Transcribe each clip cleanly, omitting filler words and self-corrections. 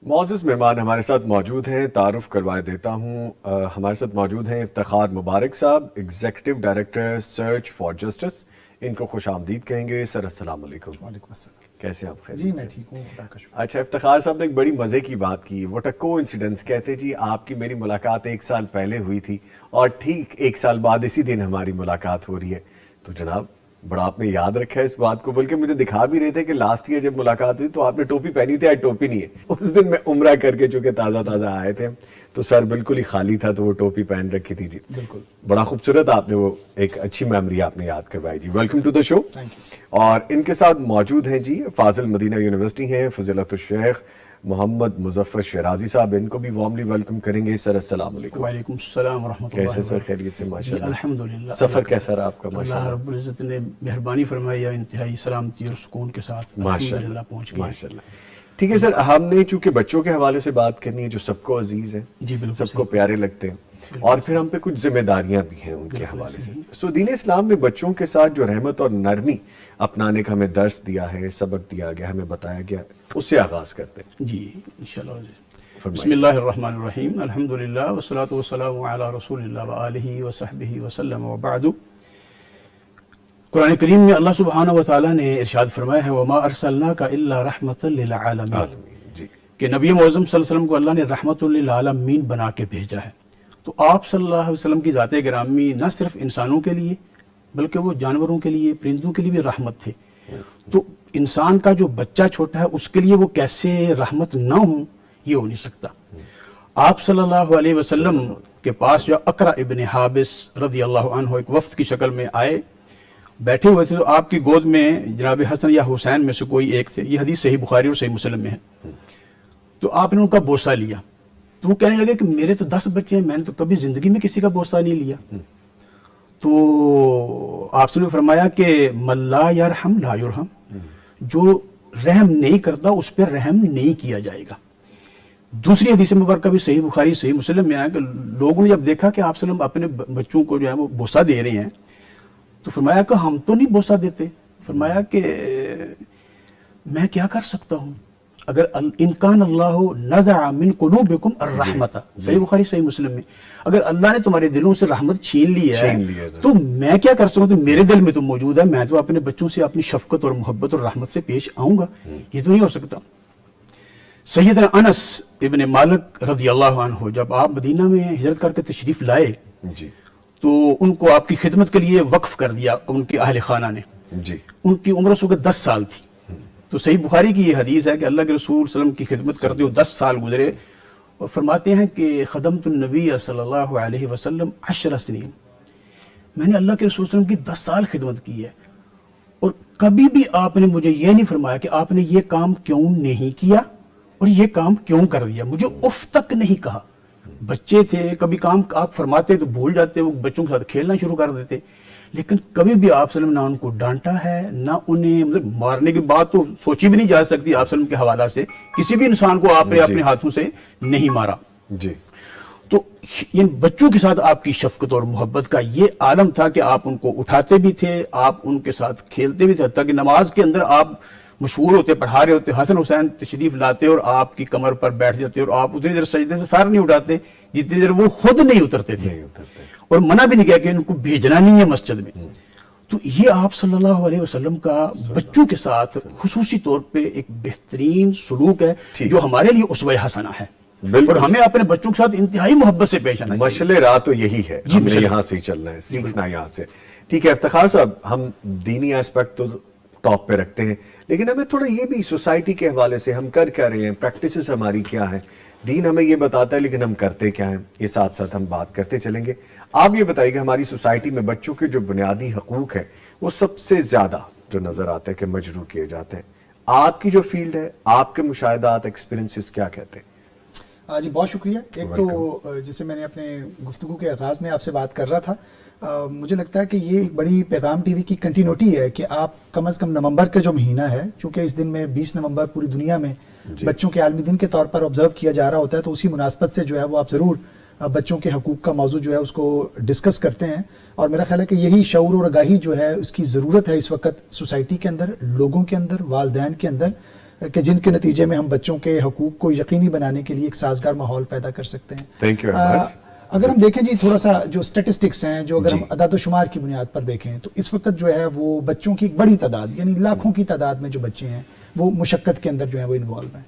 معزز مہمان ہمارے ساتھ موجود ہیں، تعارف کروائے دیتا ہوں۔ ہمارے ساتھ موجود ہیں Iftikhar Mubarak Sahab, executive director search for justice. ان کو خوش آمدید کہیں گے۔ سر السلام علیکم۔ وعلیکم السلام۔ کیسے ہیں آپ؟ خیر جی میں ٹھیک ہوں، خدا کا شکر۔ اچھا، افتخار صاحب نے ایک بڑی مزے کی بات کی، واٹ اے کو انسیڈنس۔ کہتے جی آپ کی میری ملاقات 1 سال پہلے ہوئی تھی اور ٹھیک 1 سال بعد اسی دن ہماری ملاقات ہو رہی ہے۔ تو جناب بڑا آپ نے یاد رکھا ہے اس بات کو، بلکہ مجھے دکھا بھی رہے تھے کہ لاسٹ ایئر جب ملاقات ہوئی تو آپ نے ٹوپی پہنی تھی، آج ٹوپی نہیں ہے۔ اس دن میں عمرہ کر کے چونکہ تازہ آئے تھے تو سر بالکل ہی خالی تھا، تو وہ ٹوپی پہن رکھی تھی۔ جی بالکل، بڑا خوبصورت آپ نے وہ ایک اچھی میموری آپ نے یاد کروائی۔ جی welcome to the show. Thank you. اور ان کے ساتھ موجود ہیں جی فاضل مدینہ یونیورسٹی ہیں فضیلت الشیخ محمد مظفر شیرازی صاحب، ان کو بھی وارملی ویلکم کریں گے۔ سر السلام علیکم۔ وعلیکم السلام ورحمۃ اللہ۔ کیسے سر؟ خیریت سے؟ ماشاء اللہ الحمدللہ۔ سفر کیسا رہا آپ کا؟ ماشاء اللہ اللہ رب العزت نے مہربانی فرمائی، انتہائی سلامتی اور سکون کے ساتھ الحمدللہ پہنچ گئے۔ ماشاء اللہ۔ ٹھیک ہے سر، ہم نے چونکہ بچوں کے حوالے سے بات کرنی ہے جو سب کو عزیز ہیں، جی بالکل، سب کو پیارے لگتے ہیں، اور پھر ہم پہ کچھ ذمہ داریاں بھی ہیں ان کے حوالے سے۔ سو دین اسلام میں بچوں کے ساتھ جو رحمت اور نرمی اپنانے کا ہمیں درس دیا ہے، سبق دیا گیا، ہمیں بتایا گیا، اس سے آغاز کرتے ہیں۔ جی انشاءاللہ۔ بسم اللہ الرحمن الرحیم، الحمدللہ والصلاۃ والسلام علی رسول اللہ وآلہ وصحبہ وسلم وبعد۔ قرآن کریم میں اللہ سبحانہ و تعالیٰ نے ارشاد فرمایا ہے وما ارسلناک الا رحمۃ للعالمین، جی کہ نبی معظم صلی اللہ علیہ وسلم کو اللہ نے رحمت للعالمین بنا کے بھیجا ہے۔ تو آپ صلی اللہ علیہ وسلم کی ذات گرامی نہ صرف انسانوں کے لیے بلکہ وہ جانوروں کے لیے، پرندوں کے لیے بھی رحمت تھے۔ تو انسان کا جو بچہ چھوٹا ہے اس کے لیے وہ کیسے رحمت نہ ہوں، یہ ہو نہیں سکتا۔ آپ صلی اللہ علیہ وسلم کے پاس جو اقرا ابن حابس رضی اللہ عنہ ایک وفد کی شکل میں آئے، بیٹھے ہوئے تھے، تو آپ کی گود میں جناب حسن یا حسین میں سے کوئی ایک تھے۔ یہ حدیث صحیح بخاری اور صحیح مسلم میں ہے۔ تو آپ نے ان کا بوسہ لیا، تو وہ کہنے لگے کہ میرے تو 10 بچے ہیں، میں نے تو کبھی زندگی میں کسی کا بوسہ نہیں لیا۔ تو آپ نے فرمایا کہ من لا یرحم لا یرحم، جو رحم نہیں کرتا اس پہ رحم نہیں کیا جائے گا۔ دوسری حدیث مبارکہ بھی صحیح بخاری صحیح مسلم میں آیا کہ لوگوں نے جب دیکھا کہ آپ صلی اللہ علیہ وسلم اپنے بچوں کو جو ہے وہ بوسہ دے رہے ہیں، تو فرمایا کہ ہم تو نہیں بوسہ دیتے۔ فرمایا کہ میں کیا کر سکتا ہوں، اگر انکان اللہ نزع من قلوبکم الرحمت، صحیح بخاری صحیح مسلم میں، اگر اللہ نے تمہارے دلوں سے رحمت چھین لی ہے تو میں کیا کر سکوں، تو میرے دل میں تو موجود ہے، میں تو اپنے بچوں سے اپنی شفقت اور محبت اور رحمت سے پیش آؤں گا، یہ تو نہیں ہو سکتا۔ سیدنا انس ابن مالک رضی اللہ عنہ جب آپ مدینہ میں ہجرت کر کے تشریف لائے جی تو ان کو آپ کی خدمت کے لیے وقف کر دیا ان کے اہل خانہ نے۔ جی ان کی عمر اس وقت 10 سال تھی۔ تو صحیح بخاری کی یہ حدیث ہے کہ اللہ کے رسول صلی اللہ علیہ وسلم کی خدمت کرتے ہوئے 10 سال گزرے، اور فرماتے ہیں کہ خدمت النبی صلی اللہ علیہ وسلم 10 سنین، میں نے اللہ کے رسول صلی اللہ علیہ وسلم کی 10 سال خدمت کی ہے، اور کبھی بھی آپ نے مجھے یہ نہیں فرمایا کہ آپ نے یہ کام کیوں نہیں کیا اور یہ کام کیوں کر دیا، مجھے اف تک نہیں کہا۔ بچے تھے، کبھی کام آپ فرماتے تو بھول جاتے، وہ بچوں کے ساتھ کھیلنا شروع کر دیتے، لیکن کبھی بھی آپ صلی اللہ علیہ وسلم نہ ان کو ڈانٹا ہے، نہ انہیں مطلب مارنے کی بات تو سوچی بھی نہیں جا سکتی آپ صلی اللہ علیہ وسلم کے حوالہ سے، کسی بھی انسان کو آپ نے اپنے ہاتھوں سے نہیں مارا۔ جی تو ان بچوں کے ساتھ آپ کی شفقت اور محبت کا یہ عالم تھا کہ آپ ان کو اٹھاتے بھی تھے، آپ ان کے ساتھ کھیلتے بھی تھے، حتیٰ کہ نماز کے اندر آپ مشہور ہوتے، پڑھا رہے ہوتے، حسن حسین تشریف لاتے اور آپ کی کمر پر بیٹھ جاتے، اور آپ اتنی دیر سجدے سے سار نہیں اٹھاتے جتنی دیر وہ خود نہیں اترتے تھے، اور منع بھی نہیں کیا کہ ان کو بھیجنا نہیں ہے مسجد میں۔ تو یہ آپ صلی اللہ علیہ وسلم کا بچوں کے ساتھ خصوصی طور پہ ایک بہترین سلوک ہے جو ہمارے لیے اسوہ حسنہ ہے، اور ہمیں اپنے بچوں کے ساتھ انتہائی محبت سے پیش آنا چاہیے۔ مشعل راہ تو یہی ہے، ہم نے یہاں سے ہی چلنا ہے، سیکھنا یہاں سے۔ ٹھیک ہے افتخار صاحب، ہم دینی ایسپیکٹ تو ٹاپ پہ رکھتے ہیں، لیکن ہمیں تھوڑا یہ بھی سوسائٹی کے حوالے سے ہم کر کیا رہے ہیں، پریکٹسز ہماری کیا ہیں، دین ہمیں یہ بتاتا ہے لیکن ہم کرتے کیا ہیں، یہ ساتھ ساتھ ہم بات کرتے چلیں گے۔ آپ یہ بتائیے کہ ہماری سوسائٹی میں بچوں کے جو بنیادی حقوق ہیں وہ سب سے زیادہ جو نظر آتا ہے کہ مجروح کیے جاتے ہیں، آپ کی جو فیلڈ ہے، آپ کے مشاہدات، ایکسپیرینسز کیا کہتے ہیں؟ جی بہت شکریہ۔ ایک تو جیسے میں نے اپنے گفتگو کے آغاز میں آپ سے بات کر رہا تھا، مجھے لگتا ہے کہ یہ ایک بڑی پیغام ٹی وی کی کنٹینیوٹی ہے کہ آپ کم از کم نومبر کا جو مہینہ ہے، چونکہ اس دن میں 20 نومبر پوری دنیا میں بچوں کے عالمی دن کے طور پر آبزرو کیا جا رہا ہوتا ہے، تو اسی مناسبت سے جو ہے وہ آپ ضرور بچوں کے حقوق کا موضوع جو ہے اس کو ڈسکس کرتے ہیں، اور میرا خیال ہے کہ یہی شعور اور آگاہی جو ہے اس کی ضرورت ہے اس وقت سوسائٹی کے اندر، لوگوں کے اندر، والدین کے اندر، کہ جن کے نتیجے میں ہم بچوں کے حقوق کو یقینی بنانے کے لیے ایک سازگار ماحول پیدا کر سکتے ہیں. Thank you very much. اگر ہم دیکھیں جی تھوڑا سا جو اسٹیٹسٹکس ہیں، جو اگر ہم اعداد و شمار کی بنیاد پر دیکھیں تو اس وقت جو ہے وہ بچوں کی ایک بڑی تعداد، یعنی لاکھوں کی تعداد میں جو بچے ہیں وہ مشقت کے اندر جو ہے وہ انوالو ہیں.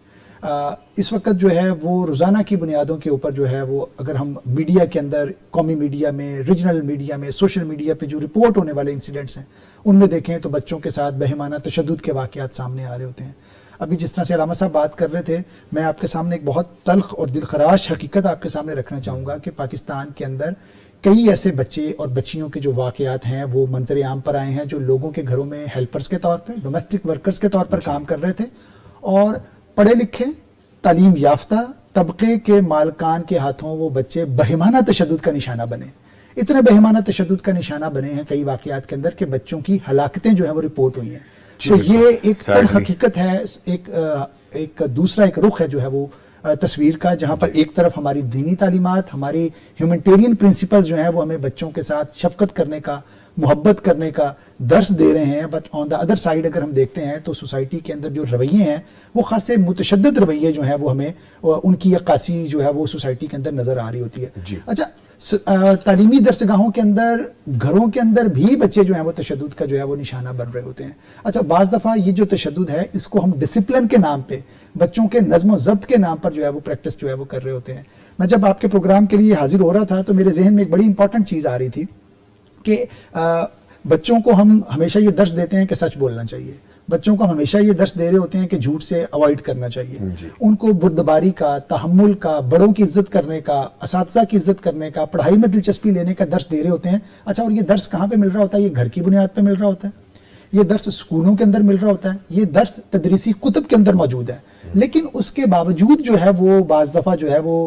اس وقت جو ہے وہ روزانہ کی بنیادوں کے اوپر جو ہے وہ اگر ہم میڈیا کے اندر، قومی میڈیا میں، ریجنل میڈیا میں، سوشل میڈیا پہ جو رپورٹ ہونے والے انسیڈنٹس ہیں ان میں دیکھیں تو بچوں کے ساتھ بہیمانہ تشدد کے واقعات سامنے آ رہے ہوتے ہیں. ابھی جس طرح سے علامہ صاحب بات کر رہے تھے، میں آپ کے سامنے ایک بہت تلخ اور دلخراش حقیقت آپ کے سامنے رکھنا چاہوں گا کہ پاکستان کے اندر کئی ایسے بچے اور بچیوں کے جو واقعات ہیں وہ منظر عام پر آئے ہیں، جو لوگوں کے گھروں میں ہیلپرز کے طور پہ، ڈومیسٹک ورکرز کے طور پر کام کر رہے تھے، اور پڑھے لکھے تعلیم یافتہ طبقے کے مالکان کے ہاتھوں وہ بچے بہیمانہ تشدد کا نشانہ بنے. اتنے بہیمانہ تشدد کا نشانہ بنے ہیں کئی واقعات کے اندر کہ بچوں کی ہلاکتیں جو ہیں وہ رپورٹ ہوئی ہیں. تو یہ ایک تلخ حقیقت ہے. ایک دوسرا ایک رخ ہے جو ہے وہ تصویر کا، جہاں پر ایک طرف ہماری دینی تعلیمات، ہماری ہیومنٹیرین پرنسپلز جو ہیں وہ ہمیں بچوں کے ساتھ شفقت کرنے کا، محبت کرنے کا درس دے رہے ہیں، but on the other side اگر ہم دیکھتے ہیں تو سوسائٹی کے اندر جو رویے ہیں وہ خاصے متشدد رویے جو ہیں وہ ہمیں ان کی عکاسی جو ہے وہ سوسائٹی کے اندر نظر آ رہی ہوتی ہے. اچھا، تعلیمی درسگاہوں کے اندر، گھروں کے اندر بھی بچے جو ہیں وہ تشدد کا جو ہے وہ نشانہ بن رہے ہوتے ہیں. اچھا، بعض دفعہ یہ جو تشدد ہے اس کو ہم ڈسپلن کے نام پہ، بچوں کے نظم و ضبط کے نام پر جو ہے وہ پریکٹس جو ہے وہ کر رہے ہوتے ہیں. میں جب آپ کے پروگرام کے لیے حاضر ہو رہا تھا تو میرے ذہن میں ایک بڑی امپورٹنٹ چیز آ رہی تھی کہ بچوں کو ہم ہمیشہ یہ درس دیتے ہیں کہ سچ بولنا چاہیے، بچوں کو ہم ہمیشہ یہ درس دے رہے ہوتے ہیں کہ جھوٹ سے اوائڈ کرنا چاہیے. ان کو بردباری کا، تحمل کا، بڑوں کی عزت کرنے کا، اساتذہ کی عزت کرنے کا، پڑھائی میں دلچسپی لینے کا درس دے رہے ہوتے ہیں. اچھا، اور یہ درس کہاں پہ مل رہا ہوتا ہے؟ یہ گھر کی بنیاد پہ مل رہا ہوتا ہے، یہ درس اسکولوں کے اندر مل رہا ہوتا ہے، یہ درس تدریسی کتب کے اندر موجود ہے. لیکن اس کے باوجود جو ہے وہ بعض دفعہ جو ہے وہ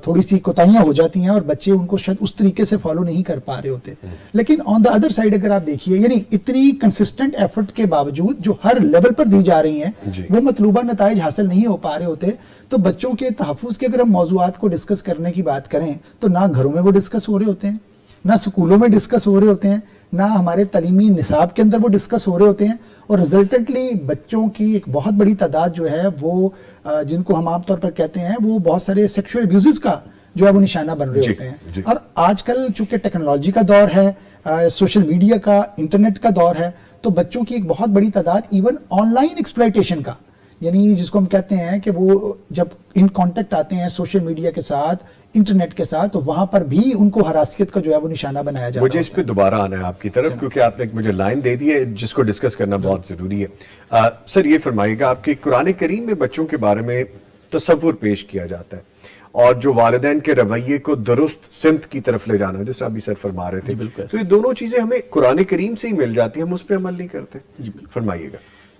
تھوڑی سی کوتاہیاں ہو جاتی ہیں اور بچے ان کو شاید اس طریقے سے فالو نہیں کر پا رہے ہوتے. لیکن آن دا ادر سائڈ اگر آپ دیکھیے، یعنی اتنی کنسسٹنٹ ایفرٹ کے باوجود جو ہر لیول پر دی جا رہی ہیں وہ مطلوبہ نتائج حاصل نہیں ہو پا رہے ہوتے. تو بچوں کے تحفظ کے اگر ہم موضوعات کو ڈسکس کرنے کی بات کریں تو نہ گھروں میں وہ ڈسکس ہو رہے ہوتے ہیں، نہ اسکولوں میں ڈسکس ہو رہے ہوتے ہیں، نہ ہمارے تعلیمی نصاب کے اندر وہ ڈسکس ہو رہے ہوتے ہیں. اور ریزلٹنٹلی بچوں کی ایک بہت بڑی تعداد جو ہے وہ جن کو ہم عام طور پر کہتے ہیں وہ بہت سارے سیکشول ابیوزز کا جو ہے وہ نشانہ بن رہے ہوتے ہیں. اور آج کل چونکہ ٹیکنالوجی کا دور ہے، سوشل میڈیا کا، انٹرنیٹ کا دور ہے، تو بچوں کی ایک بہت بڑی تعداد ایون آن لائن ایکسپلائٹیشن کا، یعنی جس کو ہم کہتے ہیں کہ وہ جب ان کانٹیکٹ آتے ہیں سوشل میڈیا کے ساتھ، انٹرنیٹ کے ساتھ، تو وہاں پر بھی ان کو ہراسیت کا جو ہے وہ نشانہ بنایا جاتا ہے. مجھے اس پہ دوبارہ آنا ہے آپ کی طرف، کیونکہ آپ نے مجھے لائن دے دی ہے جس کو ڈسکس کرنا بہت ضروری ہے. سر یہ فرمائیے گا، آپ کے قرآن کریم میں بچوں کے بارے میں تصور پیش کیا جاتا ہے اور جو والدین کے رویے کو درست سمت کی طرف لے جانا، جیسے ابھی سر فرما رہے تھے، تو یہ دونوں چیزیں ہمیں قرآن کریم سے ہی مل جاتی ہیں، ہم اس پہ عمل نہیں کرتے. فرمائیے گا.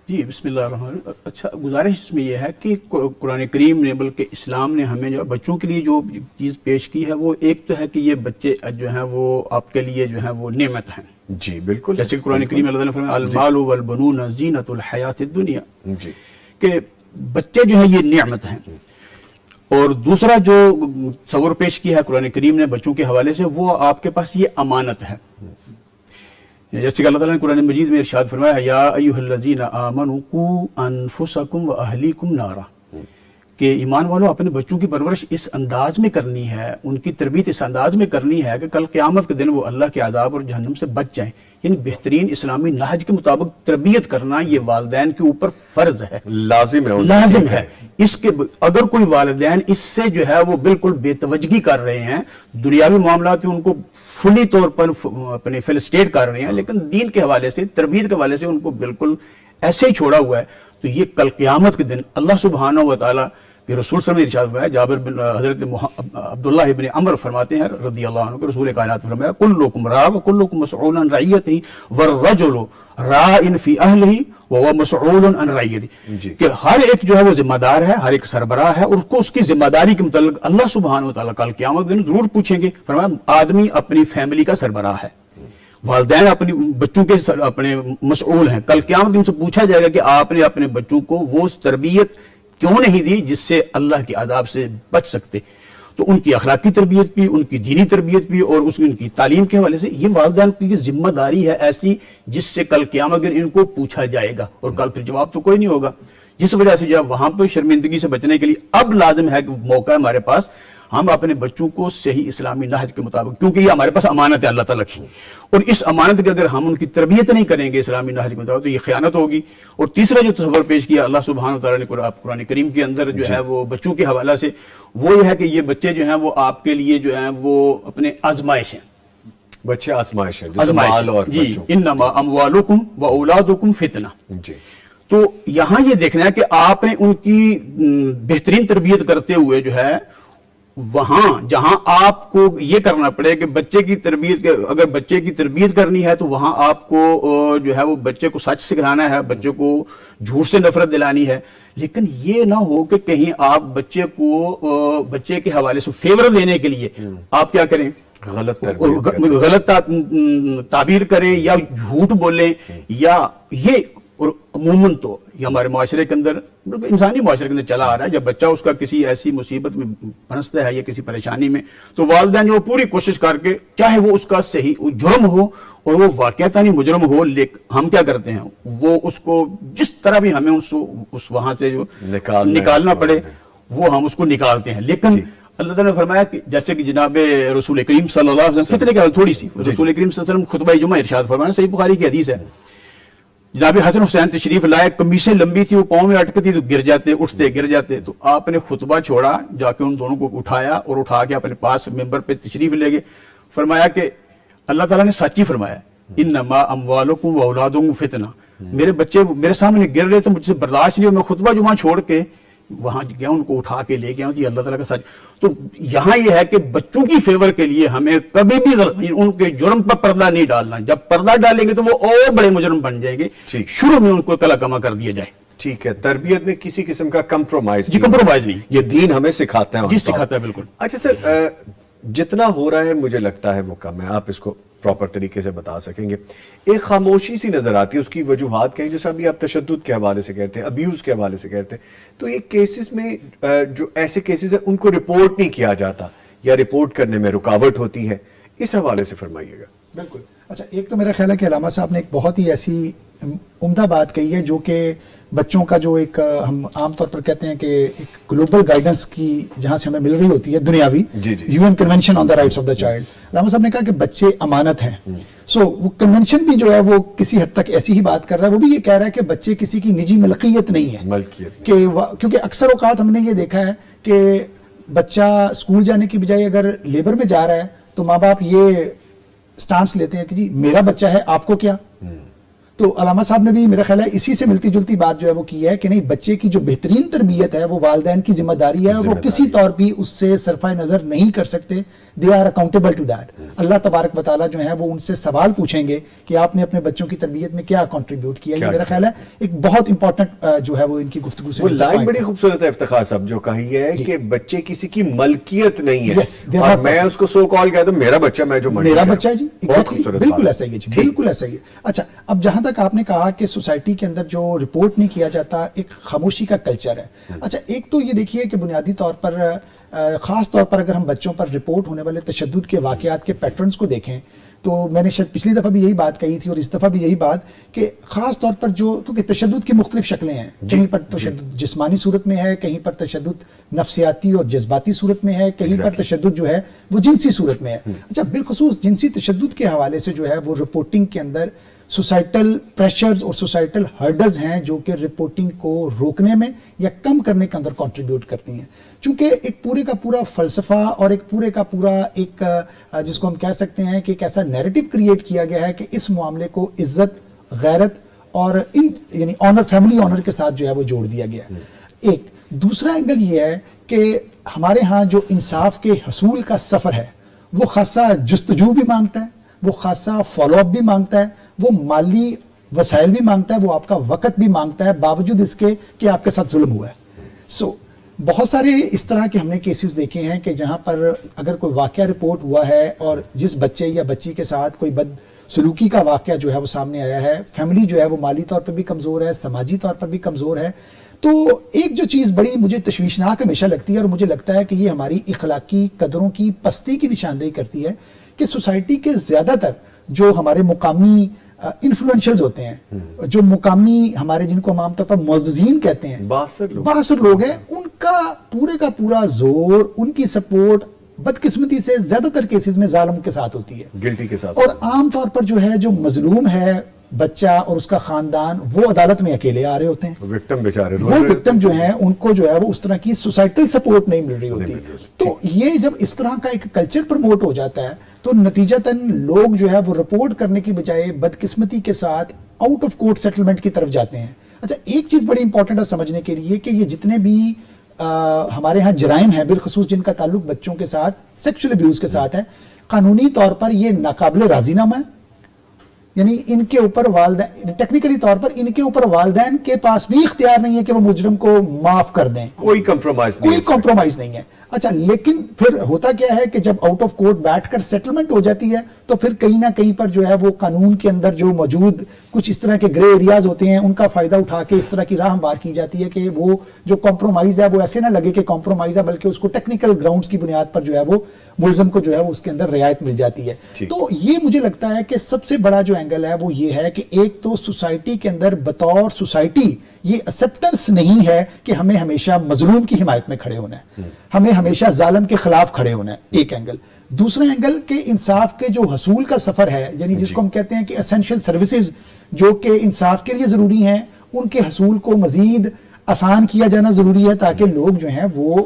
جی، بسم اللہ الرحمن الرحیم. اچھا، گزارش اس میں یہ ہے کہ قرآن کریم نے، بلکہ اسلام نے ہمیں جو بچوں کے لیے جو چیز پیش کی ہے وہ ایک تو ہے کہ یہ بچے جو ہیں وہ آپ کے لیے جو ہیں وہ نعمت ہیں. جی بالکل، جیسے قرآن کریم اللہ تعالیٰ نے فرمایا المال والبنون زینت الحیات الدنیا، کہ بچے جو ہیں یہ نعمت ہیں. اور دوسرا جو تصور پیش کیا ہے قرآن کریم نے بچوں کے حوالے سے، وہ آپ کے پاس یہ امانت ہے. جیسے کہ اللہ تعالیٰ نے قرآن مجید میں ارشاد فرمایا یا ایھا الذین آمنوا قوا انفسکم واہلیکم نارا، کہ ایمان والو اپنے بچوں کی پرورش اس انداز میں کرنی ہے، ان کی تربیت اس انداز میں کرنی ہے کہ کل قیامت کے دن وہ اللہ کے عذاب اور جہنم سے بچ جائیں. یعنی بہترین اسلامی نہج کے مطابق تربیت کرنا یہ والدین کے اوپر فرض ہے، لازم ہے. اس کے اگر کوئی والدین اس سے جو ہے وہ بالکل بے توجہی کر رہے ہیں، دنیاوی معاملات میں ان کو فلی طور پر اپنے فیلسٹیٹ کر رہے ہیں، لیکن دین کے حوالے سے، تربیت کے حوالے سے ان کو بالکل ایسے ہی چھوڑا ہوا ہے، تو یہ کل قیامت کے دن اللہ سبحانہ و تعالیٰ کہ رسول صلی اللہ علیہ وسلم نے ارشاد فرمایا، جابر بن حضرت عبداللہ ابن عمر فرماتے ہیں رضی اللہ عنہ کہ رسول کائنات فرمایا کلکم راع وکلکم مسئول عن رعیتہ والرجل راع فی اہلہ وهو مسئول عن رعیتہ، کہ ہر ایک جو ہے وہ ذمہ دار ہے، ہر ایک سربراہ ہے، اور اس کو اس کی ذمہ داری کے متعلق اللہ سبحانہ و تعالیٰ کل قیامت کے دن ضرور پوچھیں گے. فرمایا آدمی اپنی فیملی کا سربراہ ہے، والدین اپنی بچوں کے اپنے مسئول ہیں. کل قیامت ان سے پوچھا جائے گا کہ آپ نے اپنے بچوں کو وہ تربیت کیوں نہیں دی جس سے اللہ کے عذاب سے بچ سکتے. تو ان کی اخلاقی تربیت بھی، ان کی دینی تربیت بھی، اور ان کی تعلیم کے حوالے سے یہ والدین کی ذمہ داری ہے ایسی جس سے کل قیامت ان کو پوچھا جائے گا، اور کل پھر جواب تو کوئی نہیں ہوگا. جس وجہ سے جو ہے وہاں پہ شرمندگی سے بچنے کے لیے اب لازم ہے کہ موقع ہے ہمارے پاس، ہم اپنے بچوں کو صحیح اسلامی نہج کے مطابق، کیونکہ یہ ہمارے پاس امانت ہے اللہ تعالیٰ کی، اور اس امانت کے اگر ہم ان کی تربیت نہیں کریں گے اسلامی نہج کے مطابق تو یہ خیانت ہوگی۔ اور تیسرا جو تصور پیش کیا اللہ سبحانہ وتعالیٰ نے قرآن کریم کے اندر جو ہے وہ بچوں کے حوالہ سے، وہ یہ ہے کہ یہ بچے جو ہیں وہ آپ کے لیے جو ہیں وہ اپنے آزمائش ہیں، بچے آزمائش ہیں، جیسے مال اور جی، بچوں۔ انما اموالکم و اولادکم فتنہ۔ جی تو یہاں یہ دیکھنا ہے کہ آپ نے ان کی بہترین تربیت کرتے ہوئے جو ہے وہاں جہاں آپ کو یہ کرنا پڑے کہ بچے کی تربیت، اگر بچے کی تربیت کرنی ہے تو وہاں آپ کو جو ہے وہ بچے کو سچ سکھلانا ہے، بچے کو جھوٹ سے نفرت دلانی ہے، لیکن یہ نہ ہو کہ کہیں آپ بچے کو بچے کے حوالے سے فیور دینے کے لیے آپ کیا کریں، غلط تعبیر کریں یا جھوٹ بولیں، یا یہ اور عموماً تو یہ ہمارے معاشرے کے اندر، انسانی معاشرے کے اندر چلا آ رہا ہے، جب بچہ اس کا کسی ایسی مصیبت میں پھنستا ہے یا کسی پریشانی میں تو والدین جو پوری کوشش کر کے، چاہے وہ اس کا صحیح جرم ہو اور وہ واقعتاً مجرم ہو، لیکن ہم کیا کرتے ہیں وہ اس کو جس طرح بھی ہمیں اس وہاں سے جو نکالنا پڑے وہ ہم اس کو نکالتے ہیں۔ لیکن اللہ تعالیٰ نے فرمایا کہ جیسے کہ جناب رسول کریم صلی اللہ علیہ وسلم، فتنے کی حالت تھوڑی سی، رسول کریم صلی اللہ علیہ وسلم خطبہ جمعہ ارشاد فرمایا، صحیح بخاری کی حدیث ہے، جناب حسن حسین تشریف لائے، قمیصیں لمبی تھی، وہ پاؤں میں اٹکتی تو گر جاتے، اٹھتے گر جاتے، تو آپ نے خطبہ چھوڑا، جا کے ان دونوں کو اٹھایا اور اٹھا کے اپنے پاس ممبر پہ تشریف لے گئے، فرمایا کہ اللہ تعالیٰ نے سچ ہی فرمایا، انما اموالکم و اولادکم فتنہ، میرے بچے میرے سامنے گر رہے تھے، مجھ سے برداشت نہیں ہو، میں خطبہ جمعہ چھوڑ کے وہاں گیا، ان کو اٹھا کے لے گیا ہوں، یہ اللہ تعالیٰ کا سچ۔ تو یہاں یہ ہے کہ بچوں کی فیور کے لیے ہمیں کبھی بھی ان کے جرم پر پردہ نہیں ڈالنا، جب پردہ ڈالیں گے تو وہ اور بڑے مجرم بن جائیں گے، شروع میں ان کو کلا کما کر دیا جائے۔ ٹھیک ہے، تربیت میں کسی قسم کا کمپرومائز جی کمپرومائز نہیں، یہ دین ہمیں سکھاتا ہے۔ جی سکھاتا ہے بالکل۔ اچھا سر، جتنا ہو رہا ہے مجھے لگتا ہے وہ کم ہے، آپ اس کو پراپر طریقے سے بتا سکیں گے؟ ایک خاموشی سی نظر آتی ہے، اس کی وجوہات کہیں، جیسے ابھی آپ تشدد کے حوالے سے کہتے ہیں، ابیوز کے حوالے سے کہتے ہیں، تو یہ کیسز میں جو ایسے کیسز ہیں ان کو رپورٹ نہیں کیا جاتا یا رپورٹ کرنے میں رکاوٹ ہوتی ہے، اس حوالے سے فرمائیے گا۔ بالکل۔ اچھا، ایک تو میرا خیال ہے کہ علامہ صاحب نے ایک بہت ہی ایسی عمدہ بات کہی ہے جو کہ بچوں کا جو ایک ہم عام طور پر کہتے ہیں کہ ایک گلوبل گائیڈنس کی جہاں سے ہمیں مل رہی ہوتی ہے دنیاوی، UN convention on the rights of the child, علامہ صاحب نے کہا کہ بچے امانت ہیں۔ وہ کنونشن بھی جو ہے وہ کسی حد تک ایسی ہی بات کر رہا ہے، وہ بھی یہ کہہ رہا ہے کہ بچے کسی کی نجی ملکیت نہیں ہے، کیونکہ اکثر اوقات ہم نے یہ دیکھا ہے کہ بچہ اسکول جانے کی بجائے اگر لیبر میں جا رہا ہے تو ماں باپ یہ سٹانس لیتے ہیں کہ جی میرا بچہ ہے، آپ کو کیا۔ تو علامہ صاحب نے بھی میرا خیال ہے اسی سے ملتی جلتی بات جو ہے وہ کی ہے کہ نہیں، بچے کی جو بہترین تربیت ہے وہ والدین کی ذمہ داری ہے، وہ کسی طور بھی اس سے صرفہ نظر نہیں کر سکتے، they are accountable to that. Allah تبارک و تعالیٰ جو ہے وہ ان سے سوال پوچھیں گے کہ آپ نے اپنے بچوں کی تربیت میں کیا کنٹریبیوٹ کیا۔ یہ میرا خیال ہے ایک بہت امپورٹنٹ جو ہے وہ ان کی گفتگو سے وہ لائن بڑی خوبصورت ہے افتخار صاحب جو کہی ہے کہ بچے کسی کی ملکیت نہیں ہے، اور میں اس کو سو کال کہتا ہوں میرا بچہ، میں جو میرا بچہ ہے جی، بالکل ایسا ہی ہے جی، بالکل ایسا ہی ہے۔ اچھا، اب جہاں تک آپ نے کہا کہ سوسائٹی کے اندر جو رپورٹ نہیں کیا جاتا، ایک خاموشی کا کلچر ہے۔ اچھا، ایک تو یہ دیکھیے کہ بنیادی طور پر خاص طور پر اگر ہم بچوں پر رپورٹ ہونے والے تشدد کے واقعات کے پیٹرنز کو دیکھیں تو میں نے شاید پچھلی دفعہ بھی یہی بات کہی تھی اور اس دفعہ بھی یہی بات کہ خاص طور پر جو، کیونکہ تشدد کی مختلف شکلیں ہیں، کہیں پر تشدد جسمانی صورت میں ہے، کہیں پر تشدد نفسیاتی اور جذباتی صورت میں ہے، کہیں پر تشدد جو ہے وہ جنسی صورت میں ہے۔ اچھا، بالخصوص جنسی تشدد کے حوالے سے جو ہے وہ رپورٹنگ کے اندر سوسائٹل پریشرز اور سوسائٹل ہرڈلز ہیں جو کہ رپورٹنگ کو روکنے میں یا کم کرنے کے اندر کنٹریبیوٹ کرتی ہیں، چونکہ ایک پورے کا پورا فلسفہ اور ایک پورے کا پورا ایک جس کو ہم کہہ سکتے ہیں کہ ایک ایسا نیریٹو کریٹ کیا گیا ہے کہ اس معاملے کو عزت، غیرت اور یعنی آنر، فیملی آنر کے ساتھ جو ہے وہ جوڑ دیا گیا ہے۔ ایک دوسرا اینگل یہ ہے کہ ہمارے ہاں جو انصاف کے حصول کا سفر ہے وہ خاصا جستجو بھی مانگتا ہے، وہ خاصا فالو اپ بھی مانگتا ہے، وہ مالی وسائل بھی مانگتا ہے، وہ آپ کا وقت بھی مانگتا ہے، باوجود اس کے کہ آپ کے ساتھ ظلم ہوا ہے۔ بہت سارے اس طرح کے ہم نے کیسز دیکھے ہیں کہ جہاں پر اگر کوئی واقعہ رپورٹ ہوا ہے اور جس بچے یا بچی کے ساتھ کوئی بد سلوکی کا واقعہ جو ہے وہ سامنے آیا ہے، فیملی جو ہے وہ مالی طور پر بھی کمزور ہے، سماجی طور پر بھی کمزور ہے، تو ایک جو چیز بڑی مجھے تشویشناک ہمیشہ لگتی ہے اور مجھے لگتا ہے کہ یہ ہماری اخلاقی قدروں کی پستی کی نشاندہی کرتی ہے کہ سوسائٹی کے زیادہ تر جو ہمارے مقامی انفلوئنشلز ہوتے ہیں، جو مقامی ہمارے جن کو عام طور پر معززین کہتے ہیں، باثر لوگ ہیں، ان کا پورا زور، ان کی سپورٹ بدقسمتی سے زیادہ تر کیسز میں ظالم کے ساتھ ہوتی ہے، گلٹی کے ساتھ، اور عام طور پر جو ہے جو مظلوم ہے بچہ اور اس کا خاندان، وہ عدالت میں اکیلے آ رہے ہوتے ہیں، وکٹم بیچارے، وہ وکٹم جو ہیں ان کو جو ہے وہ اس طرح کی سوسائٹل سپورٹ نہیں مل رہی ہوتی. تو یہ جب اس طرح کا ایک کلچر پروموٹ ہو جاتا ہے تو نتیجتاً لوگ جو ہے وہ رپورٹ کرنے کی بجائے بدقسمتی کے ساتھ آؤٹ آف کورٹ سیٹلمنٹ کی طرف جاتے ہیں. اچھا، ایک چیز بڑی امپورٹنٹ ہے سمجھنے کے لیے کہ یہ جتنے بھی ہمارے ہاں جرائم ہیں بالخصوص جن کا تعلق بچوں کے ساتھ سیکشل ابیوز کے ساتھ ہے، قانونی طور پر یہ ناقابل راضی نامہ ہے. یعنی ان کے اوپر والدین، ٹیکنیکلی طور پر ان کے اوپر والدین کے پاس بھی اختیار نہیں ہے کہ وہ مجرم کو معاف کر دیں، کوئی کمپرومائز نہیں ہے. اچھا، لیکن پھر ہوتا کیا ہے کہ جب آؤٹ آف کورٹ بیٹھ کر سیٹلمنٹ ہو جاتی ہے تو پھر کہیں نہ کہیں پر جو ہے وہ قانون کے اندر جو موجود کچھ اس طرح کے گرے ایریاز ہوتے ہیں ان کا فائدہ اٹھا کے اس طرح کی راہ ہموار کی جاتی ہے کہ وہ جو کمپرومائز ہے وہ ایسے نہ لگے کہ کمپرومائز ہے، بلکہ اس کو ٹیکنیکل گراؤنڈز کی بنیاد پر جو ہے وہ ملزم کو جو ہے وہ اس کے اندر رعایت مل جاتی ہے. تو یہ مجھے لگتا ہے کہ سب سے بڑا جو اینگل ہے وہ یہ ہے کہ ایک تو سوسائٹی کے اندر بطور سوسائٹی یہ ایکسیپٹنس نہیں ہے کہ ہمیں ہمیشہ مظلوم کی حمایت میں کھڑے ہونا ہے، ہمیں ہمیشہ ظالم کے خلاف کھڑے ہونا ہے، ایک اینگل. دوسرا اینگل کہ انصاف کے جو حصول کا سفر ہے، یعنی جس کو ہم کہتے ہیں کہ اسینشل سروسز جو کہ انصاف کے لیے ضروری ہیں، ان کے حصول کو مزید آسان کیا جانا ضروری ہے تاکہ لوگ جو ہیں وہ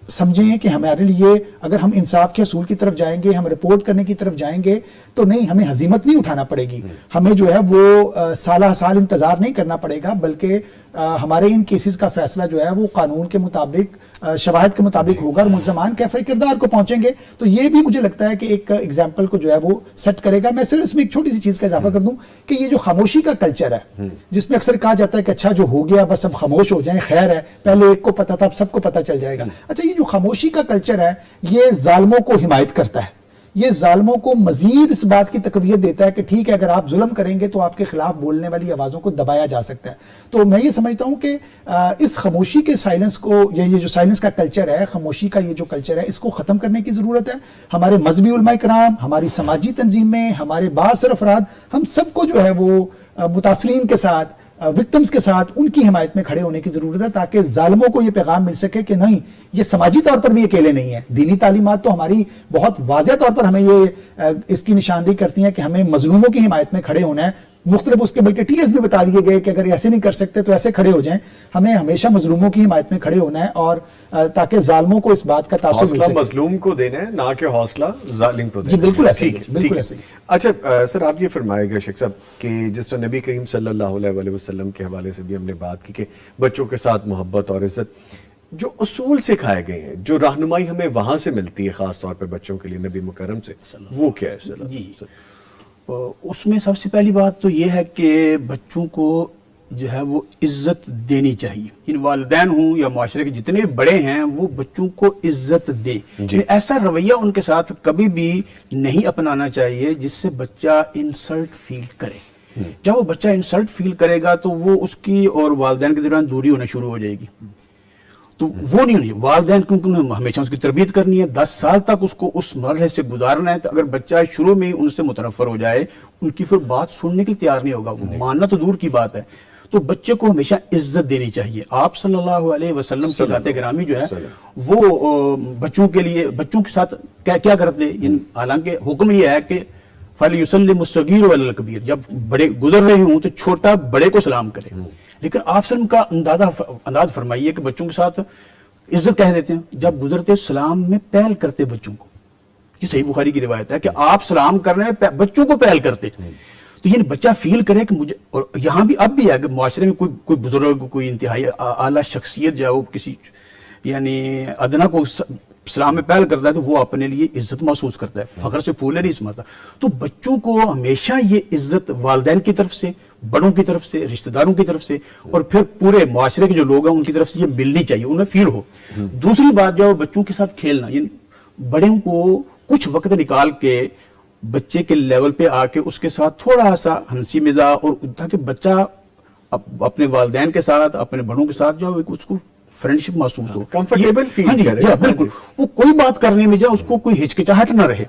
سمجھیں کہ ہمارے لیے اگر ہم انصاف کے حصول کی طرف جائیں گے، ہم رپورٹ کرنے کی طرف جائیں گے تو نہیں، ہمیں ہزیمت نہیں اٹھانا پڑے گی، ہمیں جو ہے وہ سالہ سال انتظار نہیں کرنا پڑے گا، بلکہ ہمارے ان کیسز کا فیصلہ جو ہے وہ قانون کے مطابق، شواہد کے مطابق ہوگا اور ملزمان کیفر کردار کو پہنچیں گے. تو یہ بھی مجھے لگتا ہے کہ ایک ایگزامپل کو جو ہے وہ سیٹ کرے گا. میں صرف اس میں ایک چھوٹی سی چیز کا اضافہ کر دوں کہ یہ جو خاموشی کا کلچر ہے جس میں اکثر کہا جاتا ہے کہ اچھا جو ہو گیا بس اب خاموش ہو جائیں، خیر ہے، پہلے ایک کو پتا تھا اب سب کو پتا چل جائے گا. اچھا، یہ جو خاموشی کا کلچر ہے یہ ظالموں کو حمایت کرتا ہے، یہ ظالموں کو مزید اس بات کی تقویت دیتا ہے کہ ٹھیک ہے اگر آپ ظلم کریں گے تو آپ کے خلاف بولنے والی آوازوں کو دبایا جا سکتا ہے. تو میں یہ سمجھتا ہوں کہ اس خاموشی کے سائلنس کو، یہ جو سائلنس کا کلچر ہے، خاموشی کا یہ جو کلچر ہے، اس کو ختم کرنے کی ضرورت ہے. ہمارے مذہبی علماء کرام، ہماری سماجی تنظیمیں، ہمارے بااثر افراد، ہم سب کو جو ہے وہ متاثرین کے ساتھ، وکٹمز کے ساتھ ان کی حمایت میں کھڑے ہونے کی ضرورت ہے تاکہ ظالموں کو یہ پیغام مل سکے کہ نہیں، یہ سماجی طور پر بھی اکیلے نہیں ہیں. دینی تعلیمات تو ہماری بہت واضح طور پر ہمیں یہ اس کی نشاندہی کرتی ہیں کہ ہمیں مظلوموں کی حمایت میں کھڑے ہونا ہے. مختلف اس کے بلکہ ٹیئرز بھی بتا دیے گئے کہ اگر ایسے نہیں کر سکتے تو ایسے کھڑے ہو جائیں. ہمیں ہمیشہ مظلوموں کی حمایت میں کھڑے ہونا ہے اور تاکہ ظالموں کو اس بات کا تاثر مل سکے. مظلوم کو دینا ہے، نہ کہ حوصلہ ظالم کو دینا. جی بالکل ایسے ہی، بالکل ایسے ہی. اچھا سر، آپ یہ فرمائے گا شیخ صاحب کہ جس طرح نبی کریم صلی اللہ علیہ وسلم کے حوالے سے بھی ہم نے بات کی کہ بچوں کے ساتھ محبت اور عزت، جو اصول سکھائے گئے ہیں، جو رہنمائی ہمیں وہاں سے ملتی ہے خاص طور پہ بچوں کے لیے نبی مکرم سے، وہ کیا ہے؟ جی، اس میں سب سے پہلی بات تو یہ ہے کہ بچوں کو جو ہے وہ عزت دینی چاہیے. یعنی والدین ہوں یا معاشرے کے جتنے بڑے ہیں وہ بچوں کو عزت دیں. یعنی ایسا رویہ ان کے ساتھ کبھی بھی نہیں اپنانا چاہیے جس سے بچہ انسلٹ فیل کرے. جب وہ بچہ انسلٹ فیل کرے گا تو وہ اس کی اور والدین کے درمیان دوری ہونا شروع ہو جائے گی. تو وہ نہیں ہونی. والدین کیونکہ ہمیشہ اس کی تربیت کرنی ہے، 10 سال تک اس کو اس مرحلے سے گزارنا ہے. تو اگر بچہ شروع میں ان سے متنفر ہو جائے، ان کی پھر بات سننے کے لیے تیار نہیں ہوگا، ماننا تو دور کی بات ہے. تو بچے کو ہمیشہ عزت دینی چاہیے. آپ صلی اللہ علیہ وسلم کی ذات گرامی جو ہے وہ بچوں کے لیے، بچوں کے ساتھ کیا کرتے. حالانکہ حکم یہ ہے کہ فَلْيُسَلِّمُ الصَّغِيرُ عَلَى الْكَبِيرِ، جب بڑے گزر رہے ہوں تو چھوٹا بڑے کو سلام کرے. لیکن آپ صلی اللہ علیہ وسلم کا انداز فرمائیے کہ بچوں کے ساتھ عزت کہہ دیتے ہیں، جب گزرتے سلام میں پہل کرتے بچوں کو. یہ صحیح بخاری کی روایت ہے کہ آپ سلام کر رہے ہیں، بچوں کو پہل کرتے. تو یہ بچہ فیل کرے کہ مجھے، اور یہاں بھی اب بھی ہے کہ معاشرے میں کوئی بزرگ، کوئی انتہائی اعلیٰ شخصیت جو ہے وہ کسی یعنی ادنا کو سلام میں پہل کرتا ہے تو وہ اپنے لیے عزت محسوس کرتا ہے، فخر سے پھولے نہیں سماتا. تو بچوں کو ہمیشہ یہ عزت والدین کی طرف سے، بڑوں کی طرف سے، رشتہ داروں کی طرف سے، اور پھر پورے معاشرے کے جو لوگ ہیں ان کی طرف سے یہ ملنی چاہیے، انہیں فیل ہو. دوسری بات جو ہے بچوں کے ساتھ کھیلنا، یعنی بڑوں کو کچھ وقت نکال کے بچے کے لیول پہ آ کے اس کے ساتھ تھوڑا سا ہنسی مزاح، اور تاکہ بچہ اپنے والدین کے ساتھ، اپنے بڑوں کے ساتھ جو ہے اس کو فرینڈشپ محسوس ہو, comfortable feel ہاں جی, کرے. جی بالکل, وہ کوئی بات کرنے میں جائے اس کو کوئی ہچکچاہٹ نہ رہے,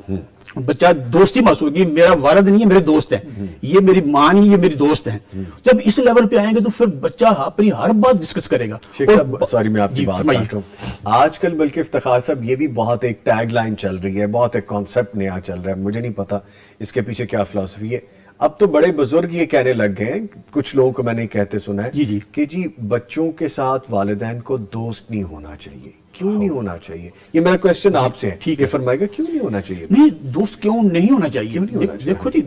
بچہ دوستی محسوس کہ میرا والد نہیں ہے, میرے دوست ہیں, یہ میری ماں نہیں, یہ میری دوست ہیں. جب اس لیول پہ آئیں گے تو پھر بچہ اپنی ہر بات ڈسکس کرے گا. شیخ صاحب سوری میں آپ کی بات کاٹ رہا ہوں, آج کل بلکہ افتخار صاحب یہ بھی بہت ایک ٹیگ لائن چل رہی ہے, بہت ایک کانسیپٹ نیا چل رہا ہے, مجھے نہیں پتا اس کے پیچھے کیا فلسفی ہے. اب تو بڑے بزرگ یہ کہنے لگ گئے ہیں, کچھ لوگوں کو میں نے کہتے سنا ہے کہ جی بچوں کے ساتھ والدین کو دوست نہیں ہونا چاہیے. کیوں نہیں ہونا چاہیے؟ یہ میرا کوشچن آپ سے ہے, ٹھیک ہے, فرمائے گا کیوں نہیں ہونا چاہیے؟ نہیں, دوست کیوں نہیں ہونا چاہیے؟ دیکھو جی,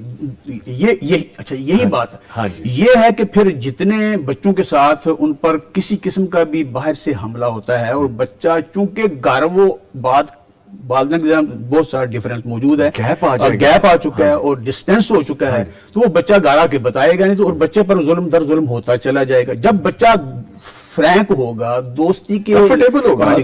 یہ اچھا یہی بات ہے, یہ ہے کہ پھر جتنے بچوں کے ساتھ ان پر کسی قسم کا بھی باہر سے حملہ ہوتا ہے اور بچہ چونکہ گھر وہ بات والدین کے درمیان بہت سارا ڈیفرنس موجود ہے, گیپ آ چکا ہے اور ڈسٹینس ہو چکا ہے, تو وہ بچہ گھر آ کے بتائے گا نہیں تو, اور بچے پر ظلم در ظلم ہوتا چلا جائے گا. جب بچہ فرینک ہوگا, دوستی کے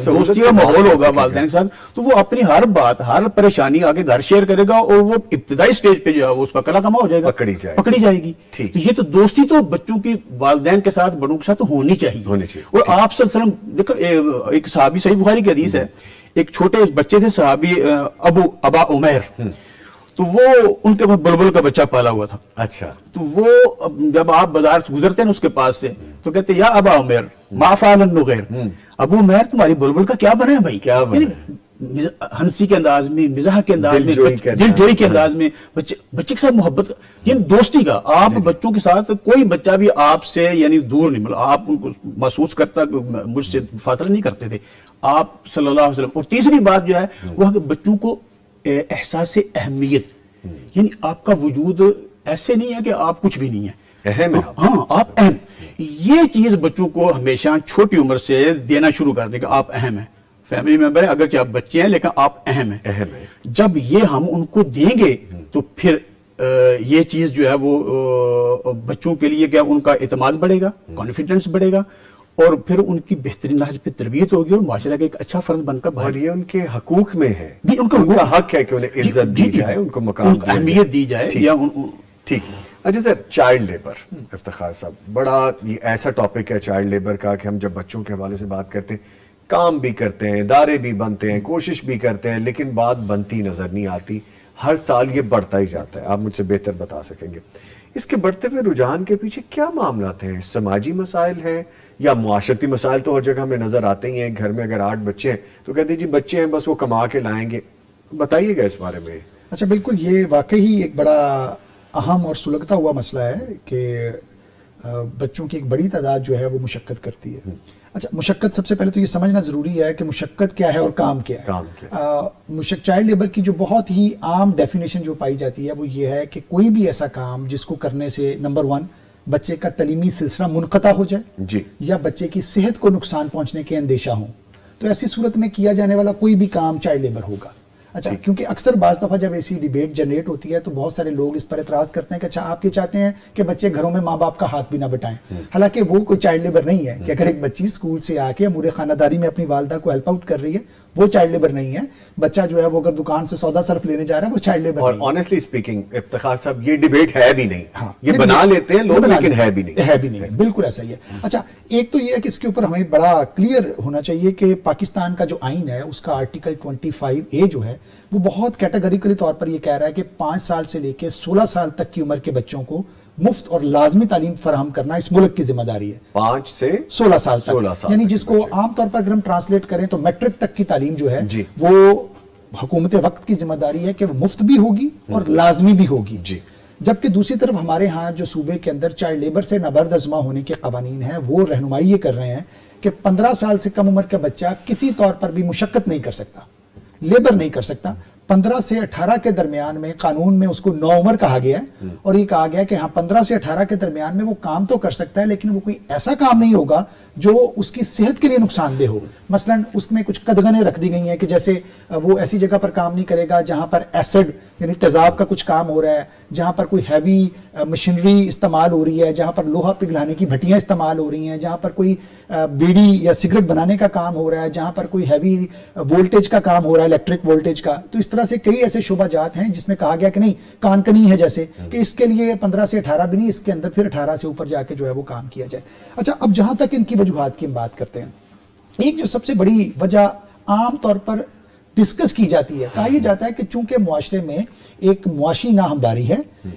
دوستی کا ماحول ہوگا والدین کے ساتھ, تو وہ اپنی ہر بات, ہر پریشانی آگے گھر شیئر کرے گا, اور وہ ابتدائی سٹیج پہ جو ہے اس پر کلا کما ہو جائے گا, پکڑی جائے گی. تو یہ تو دوستی تو بچوں کی والدین کے ساتھ, بڑوں کے ساتھ ہونی چاہیے. اور آپ صلی اللہ علیہ وسلم دیکھو, ایک صحابی, صحیح بخاری کی حدیث ہے, ایک چھوٹے بچے تھے صحابی ابا عمیر, تو وہ ان کے پاس بلبل کا بچہ پالا ہوا تھا. اچھا, تو وہ جب آپ بازار سے گزرتے ہیں اس کے پاس سے تو کہتے یا ابا عمیر ما فعل النغیر, ابو عمیر تمہاری بلبل کا کیا بنا ہے بھائی, کیا بنا, ہنسی کے انداز میں, مزاح کے انداز میں, دل جوئی کے انداز میں, بچے کے ساتھ محبت, یعنی دوستی کا. آپ بچوں کے ساتھ, کوئی بچہ بھی آپ سے یعنی دور نہیں, مطلب آپ ان کو محسوس کرتا, مجھ سے فاصلہ نہیں کرتے تھے آپ صلی اللہ علیہ وسلم. اور تیسری بات جو ہے وہ ہے کہ بچوں کو احساس اہمیت, یعنی آپ کا وجود ایسے نہیں ہے کہ آپ کچھ بھی نہیں ہے, اہم ہے, ہاں آپ اہم. یہ چیز بچوں کو ہمیشہ چھوٹی عمر سے دینا شروع کر دیں کہ آپ اہم ہیں, فیملی ممبر ہیں, اگرچہ آپ بچے ہیں لیکن آپ اہم ہیں. جب یہ ہم ان کو دیں گے تو پھر یہ چیز جو ہے وہ بچوں کے لیے کیا, ان کا اعتماد بڑھے گا, کانفیڈنس بڑھے گا, اور پھر ان کی بہترین نہج پہ تربیت ہوگی اور معاشرہ کا ایک اچھا فرد بن کر, اور یہ ان کے حقوق میں ہے, ان کا حق ہے کہ انہیں عزت دی جائے, ان کو مقام اہمیت دی جائے. ٹھیک. اچھا سر, چائلڈ لیبر, افتخار صاحب بڑا یہ ایسا ٹاپک ہے چائلڈ لیبر کا کہ ہم جب بچوں کے حوالے سے بات کرتے ہیں, کام بھی کرتے ہیں, ادارے بھی بنتے ہیں, کوشش بھی کرتے ہیں, لیکن بات بنتی نظر نہیں آتی. ہر سال یہ بڑھتا ہی جاتا ہے, آپ مجھ سے بہتر بتا سکیں گے اس کے بڑھتے ہوئے رجحان کے پیچھے کیا معاملات ہیں؟ سماجی مسائل ہیں یا معاشرتی مسائل تو ہر جگہ ہمیں نظر آتے ہی ہیں. گھر میں اگر 8 بچے ہیں تو کہتے ہیں جی بچے ہیں بس وہ کما کے لائیں گے, بتائیے گا اس بارے میں. اچھا بالکل, یہ واقعی ایک بڑا اہم اور سلگتا ہوا مسئلہ ہے کہ بچوں کی ایک بڑی تعداد جو ہے وہ مشقت کرتی ہے. اچھا, مشقت سب سے پہلے تو یہ سمجھنا ضروری ہے کہ مشقت کیا ہے اور کام کیا ہے. چائلڈ لیبر کی جو بہت ہی عام ڈیفینیشن جو پائی جاتی ہے وہ یہ ہے کہ کوئی بھی ایسا کام جس کو کرنے سے نمبر 1 بچے کا تعلیمی سلسلہ منقطع ہو جائے جی, یا بچے کی صحت کو نقصان پہنچنے کے اندیشہ ہوں, تو ایسی صورت میں کیا جانے والا کوئی بھی کام چائلڈ لیبر ہوگا. اچھا, کیونکہ اکثر بعض دفعہ جب ایسی ڈیبیٹ جنریٹ ہوتی ہے تو بہت سارے لوگ اس پر اعتراض کرتے ہیں کہ اچھا آپ یہ چاہتے ہیں کہ بچے گھروں میں ماں باپ کا ہاتھ بھی نہ بٹائیں, حالانکہ وہ کوئی چائلڈ لیبر نہیں ہے. کہ اگر ایک بچی اسکول سے آ کے امور خانہ داری میں اپنی والدہ کو ہیلپ آؤٹ کر رہی ہے وہ چائلڈ لیبر نہیں ہے. بچہ جو ہے وہ اگر دکان سے سودا صرف لینے جا رہا ہے وہ چائلڈ لیبر نہیں ہے. اور آنیسٹلی اسپیکنگ افتخار صاحب یہ ڈیبیٹ ہے بھی نہیں, یہ بنا لیتے ہیں لوگ لیکن ہے بھی نہیں, بالکل ایسا ہی ہے. اچھا, ایک تو یہ ہے کہ اس کے اوپر ہمیں بڑا کلیئر ہونا چاہیے کہ پاکستان کا جو آئین ہے اس کا آرٹیکل 25A جو ہے وہ بہت کیٹیگریکلی طور پر یہ کہہ رہا ہے کہ 5 سال سے لے کے 16 سال تک کی عمر کے بچوں کو مفت اور لازمی تعلیم فراہم کرنا اس ملک کی ذمہ داری ہے. 5 سے 16 سال تک, یعنی جس کو عام طور پر اگر ہم ٹرانسلیٹ کریں تو میٹرک تک کی تعلیم جو ہے وہ حکومت وقت کی ذمہ داری ہے کہ وہ مفت بھی ہوگی اور لازمی بھی ہوگی. جبکہ دوسری طرف ہمارے ہاں جو صوبے کے اندر چائلڈ لیبر سے نبرد ازما ہونے کے قوانین ہیں وہ رہنمائی یہ کر رہے ہیں کہ 15 سال سے کم عمر کا بچہ کسی طور پر بھی مشقت نہیں کر سکتا, لیبر نہیں کر سکتا. 15 سے 18 کے درمیان میں قانون میں اس کو نوعمر کہا گیا ہے, اور یہ کہا گیا کہ ہاں 15 سے 18 کے درمیان میں وہ کام تو کر سکتا ہے لیکن وہ کوئی ایسا کام نہیں ہوگا جو اس کی صحت کے لیے نقصان دہ ہو. مثلا اس میں کچھ قدغنیں رکھ دی گئی ہیں کہ جیسے وہ ایسی جگہ پر کام نہیں کرے گا جہاں پر ایسڈ یعنی تیزاب کا کچھ کام ہو رہا ہے, جہاں پر کوئی ہیوی مشینری استعمال ہو رہی ہے, جہاں پر لوہا پگھلانے کی بھٹیاں استعمال ہو رہی ہیں, جہاں پر کوئی بیڑی یا سگریٹ بنانے کا کام ہو رہا ہے, جہاں پر کوئی ہیوی وولٹیج کا کام ہو رہا ہے, الیکٹرک وولٹیج کا. تو اس طرح سے کئی ایسے شعبہ جات ہیں جس میں کہا گیا کہ نہیں کان کنی ہے جیسے کہ اس کے لیے 15 سے 18 بھی نہیں, اس کے اندر پھر 18 سے اوپر جا کے جو ہے وہ کام کیا جائے. اچھا, اب جہاں تک ان کی وجوہات کی ہم بات کرتے ہیں ایک جو سب سے بڑی وجہ عام طور پر ڈسکس کی جاتی ہے، کہا یہ جاتا ہے کہ چونکہ معاشرے میں ایک معاشی ناہمداری ہے،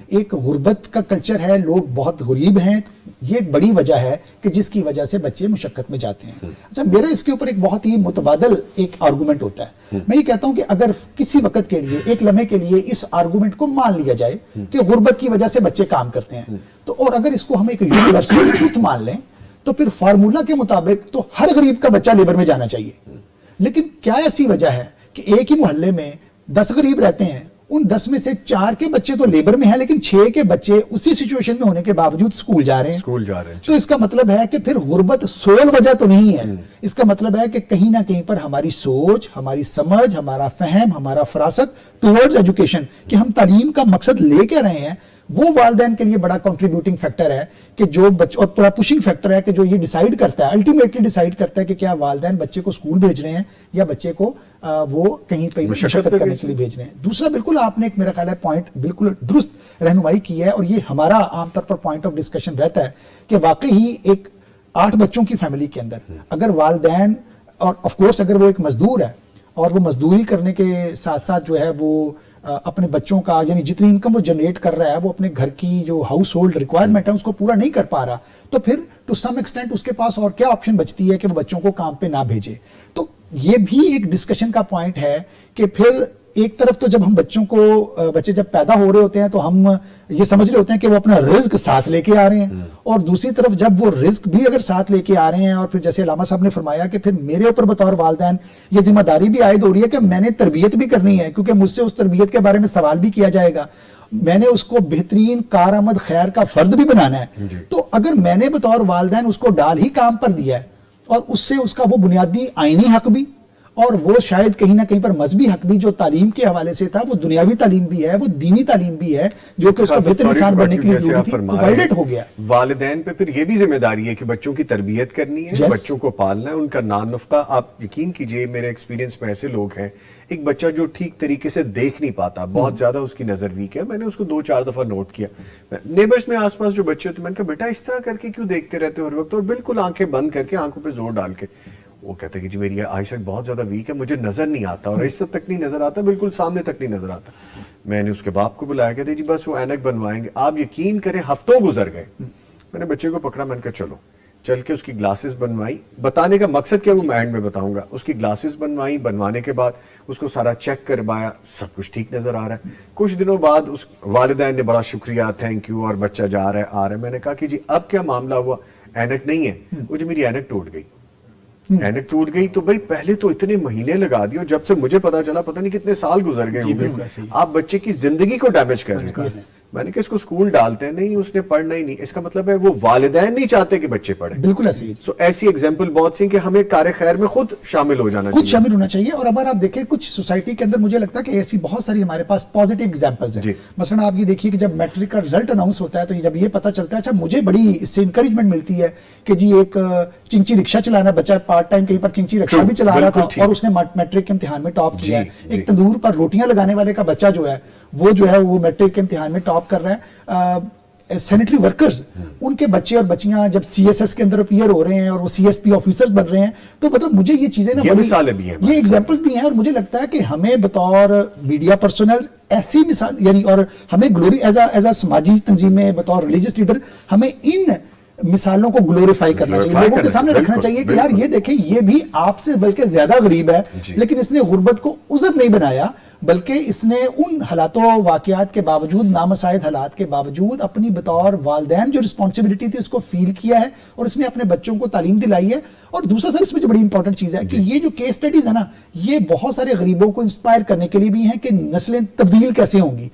ایک غربت کا کلچر ہے، لوگ بہت غریب ہیں، یہ ایک بڑی وجہ ہے کہ جس کی وجہ سے بچے مشقت میں جاتے ہیں. اچھا، میرا اس کے اوپر ایک بہت ہی متبادل ایک آرگومنٹ ہوتا ہے. میں یہ کہتا ہوں کہ اگر کسی وقت کے لیے، ایک لمحے کے لیے اس آرگومنٹ کو مان لیا جائے کہ غربت کی وجہ سے بچے کام کرتے ہیں، تو اور اگر اس کو ہم ایک یونیورسل ٹروتھ مان لیں تو پھر فارمولا کے مطابق تو ہر غریب کا بچہ لیبر میں جانا چاہیے. لیکن کیا ایسی وجہ ہے کہ ایک ہی محلے میں 10 غریب رہتے ہیں، ان 10 میں سے 4 کے بچے تو لیبر میں ہیں لیکن 6 کے بچے اسی سچویشن میں ہونے کے باوجود سکول جا رہے ہیں. تو اس کا مطلب ہے کہ پھر غربت سول وجہ تو نہیں ہے. اس کا مطلب ہے کہ کہیں نہ کہیں پر ہماری سوچ، ہماری سمجھ، ہمارا فہم، ہمارا فراست ٹورڈز ایجوکیشن کہ ہم تعلیم کا مقصد لے کے رہے ہیں، وہ والدین کے لیے بڑا کنٹریبیوٹنگ فیکٹر ہے کہ جو بچوں، اور بڑا پشنگ فیکٹر ہے کہ جو یہ ڈیسائیڈ کرتا ہے، الٹیمیٹلی ڈیسائیڈ کرتا ہے کہ کیا والدین بچے کو اسکول بھیج رہے ہیں یا بچے کو وہ کہیں پہ مشقت کرنے کے لیے بھیج رہے ہیں. دوسرا، بالکل آپ نے ایک میرا خیال ہے پوائنٹ بالکل درست رہنمائی کی ہے، اور یہ ہمارا عام طور پر پوائنٹ آف ڈسکشن رہتا ہے کہ واقعی ہی ایک 8 بچوں کی فیملی کے اندر اگر والدین، اور آف کورس اگر وہ ایک مزدور ہے اور وہ مزدوری کرنے کے ساتھ ساتھ جو ہے وہ اپنے بچوں کا، یعنی جتنی انکم وہ جنریٹ کر رہا ہے وہ اپنے گھر کی جو ہاؤس ہولڈ ریکوائرمنٹ ہے اس کو پورا نہیں کر پا رہا، تو پھر ٹو سم ایکسٹینٹ اس کے پاس اور کیا آپشن بچتی ہے کہ وہ بچوں کو کام پہ نہ بھیجے. تو یہ بھی ایک ڈسکشن کا پوائنٹ ہے کہ پھر ایک طرف تو جب ہم بچے جب پیدا ہو رہے ہوتے ہیں تو ہم یہ سمجھ رہے ہوتے ہیں کہ وہ اپنا رزق ساتھ لے کے آ رہے ہیں، اور دوسری طرف جب وہ رزق بھی اگر ساتھ لے کے آ رہے ہیں اور پھر جیسے علامہ صاحب نے فرمایا کہ پھر میرے اوپر بطور والدین یہ ذمہ داری بھی عائد ہو رہی ہے کہ میں نے تربیت بھی کرنی ہے، کیونکہ مجھ سے اس تربیت کے بارے میں سوال بھی کیا جائے گا، میں نے اس کو بہترین کارآمد خیر کا فرد بھی بنانا ہے. تو اگر میں نے بطور والدین اس کو ڈال ہی کام پر دیا ہے اور اس سے اس کا وہ بنیادی آئینی حق بھی اور وہ شاید کہیں نہ کہیں پر مذہبی حق بھی جو تعلیم کے حوالے سے تھا، وہ دنیاوی تعلیم بھی ہے، وہ دینی تعلیم بھی ہے جو کہ اس کو بہتر انسان بننے کے لیے ضروری تھی، پرووائڈڈ ہو گیا. والدین پہ پھر یہ بھی ذمہ داری ہے کہ بچوں کی تربیت کرنی ہے، بچوں کو پالنا ہے، ان کا نان نفقہ. آپ یقین کیجئے میرے ایکسپیرینس میں ایسے لوگ ہیں، ایک بچہ جو ٹھیک طریقے سے دیکھ نہیں پاتا، بہت زیادہ اس کی نظر ویک ہے، میں نے اس کو 2-4 دفعہ نوٹ کیا، نیبرز میں آس پاس جو بچے ہوتے ہیں، میں نے کہا بیٹا اس طرح کر کے کیوں دیکھتے رہتے ہو ہر وقت، اور بالکل آنکھیں بند کر کے، آنکھوں پہ زور ڈال کے. وہ کہتے ہیں کہ جی میری آئی سائٹ بہت زیادہ ویک ہے، مجھے نظر نہیں آتا، اور اس تک نہیں نظر آتا، بالکل سامنے تک نہیں نظر آتا. میں نے اس کے باپ کو بلایا، کہتے جی بس وہ اینک بنوائیں گے. آپ یقین کریں ہفتوں گزر گئے. میں نے بچے کو پکڑا، میں نے کہا چلو، چل کے اس کی گلاسز بنوائی. بتانے کا مقصد کیا وہ میں اینڈ میں بتاؤں گا. اس کی گلاسز بنوائی، بنوانے کے بعد اس کو سارا چیک کروایا، سب کچھ ٹھیک نظر آ رہا ہے. کچھ دنوں بعد اس والدین نے بڑا شکریہ، تھینک یو، اور بچہ جا رہا ہے، آ رہا ہے. میں نے کہا کہ جی اب کیا معاملہ ہوا؟ اینک نہیں ہے. وہ جو میری اینک ٹوٹ گئی. اینک ٹوٹ گئی تو بھائی پہلے تو اتنے مہینے لگا دیے، جب سے مجھے پتا چلا پتہ نہیں کتنے سال گزر گئے ہوں گے. آپ بچے کی زندگی کو ڈیمیج کر رہے ہیں. میں نے کہا اس کو اسکول ڈالتے ہیں، نہیں اس نے پڑھنا ہی نہیں. اس کا مطلب ہے وہ والدین نہیں چاہتے کہ بچے پڑھیں. بالکل ایسے. سو ایسی ایگزامپل بہت سی کہ ہمیں کار خیر میں خود شامل ہو جانا چاہیے، خود شامل ہونا چاہیے. اور اگر آپ دیکھیں کچھ سوسائٹی کے اندر مجھے لگتا ہے کہ ایسی بہت ساری ہمارے پاس پازیٹیو ایگزامپلز ہیں. مثلا آپ یہ دیکھیے کہ جب میٹرک کا رزلٹ اناؤنس ہوتا ہے تو جب یہ پتا چلتا ہے، اچھا مجھے بڑی اس سے انکریجمنٹ ملتی ہے کہ جی ایک چنچی رکشہ چلانا بچہ پارٹ ٹائم کہیں پر چنچی رکشہ بھی چلا رہا تھا اور اس نے میٹرک کے امتحان میں ٹاپ کیا ہے. ایک تندور پر روٹیاں لگانے والے کا بچہ جو ہے وہ میٹرک کے امتحان میں ٹاپ کر رہا ہے. سینیٹری ورکرز، ان کے بچے اور بچیاں جب سی ایس ایس کے اندر اپیئر ہو رہے ہیں اور وہ سی ایس پی آفیسرز بن رہے ہیں، تو مطلب مجھے یہ چیزیں یہ مثالیں بھی ہیں، یہ ایگزامپلز بھی ہیں. اور مجھے لگتا ہے کہ ہمیں بطور میڈیا پرسنل ایسی مثال، یعنی اور ہمیں گلوری ایز اے سماجی تنظیمیں، بطور ریلیجس لیڈر، ہمیں ان مثالوں کو گلوریفائی کرنا چاہیے، لوگوں کے سامنے رکھنا چاہیے کہ یار یہ دیکھیں یہ بھی آپ سے بلکہ زیادہ غریب ہے، لیکن اس نے غربت کو عذر نہیں بنایا، بلکہ اس نے ان حالات و واقعات کے باوجود، نامساعد حالات کے باوجود اپنی بطور والدین جو رسپانسبلٹی تھی اس کو فیل کیا ہے اور اس نے اپنے بچوں کو تعلیم دلائی ہے. اور دوسرا سر اس میں جو بڑی امپورٹنٹ چیز ہے کہ یہ جو کیس سٹڈیز ہے نا، یہ بہت سارے غریبوں کو انسپائر کرنے کے لیے بھی ہیں کہ نسلیں تبدیل کیسے ہوں گی.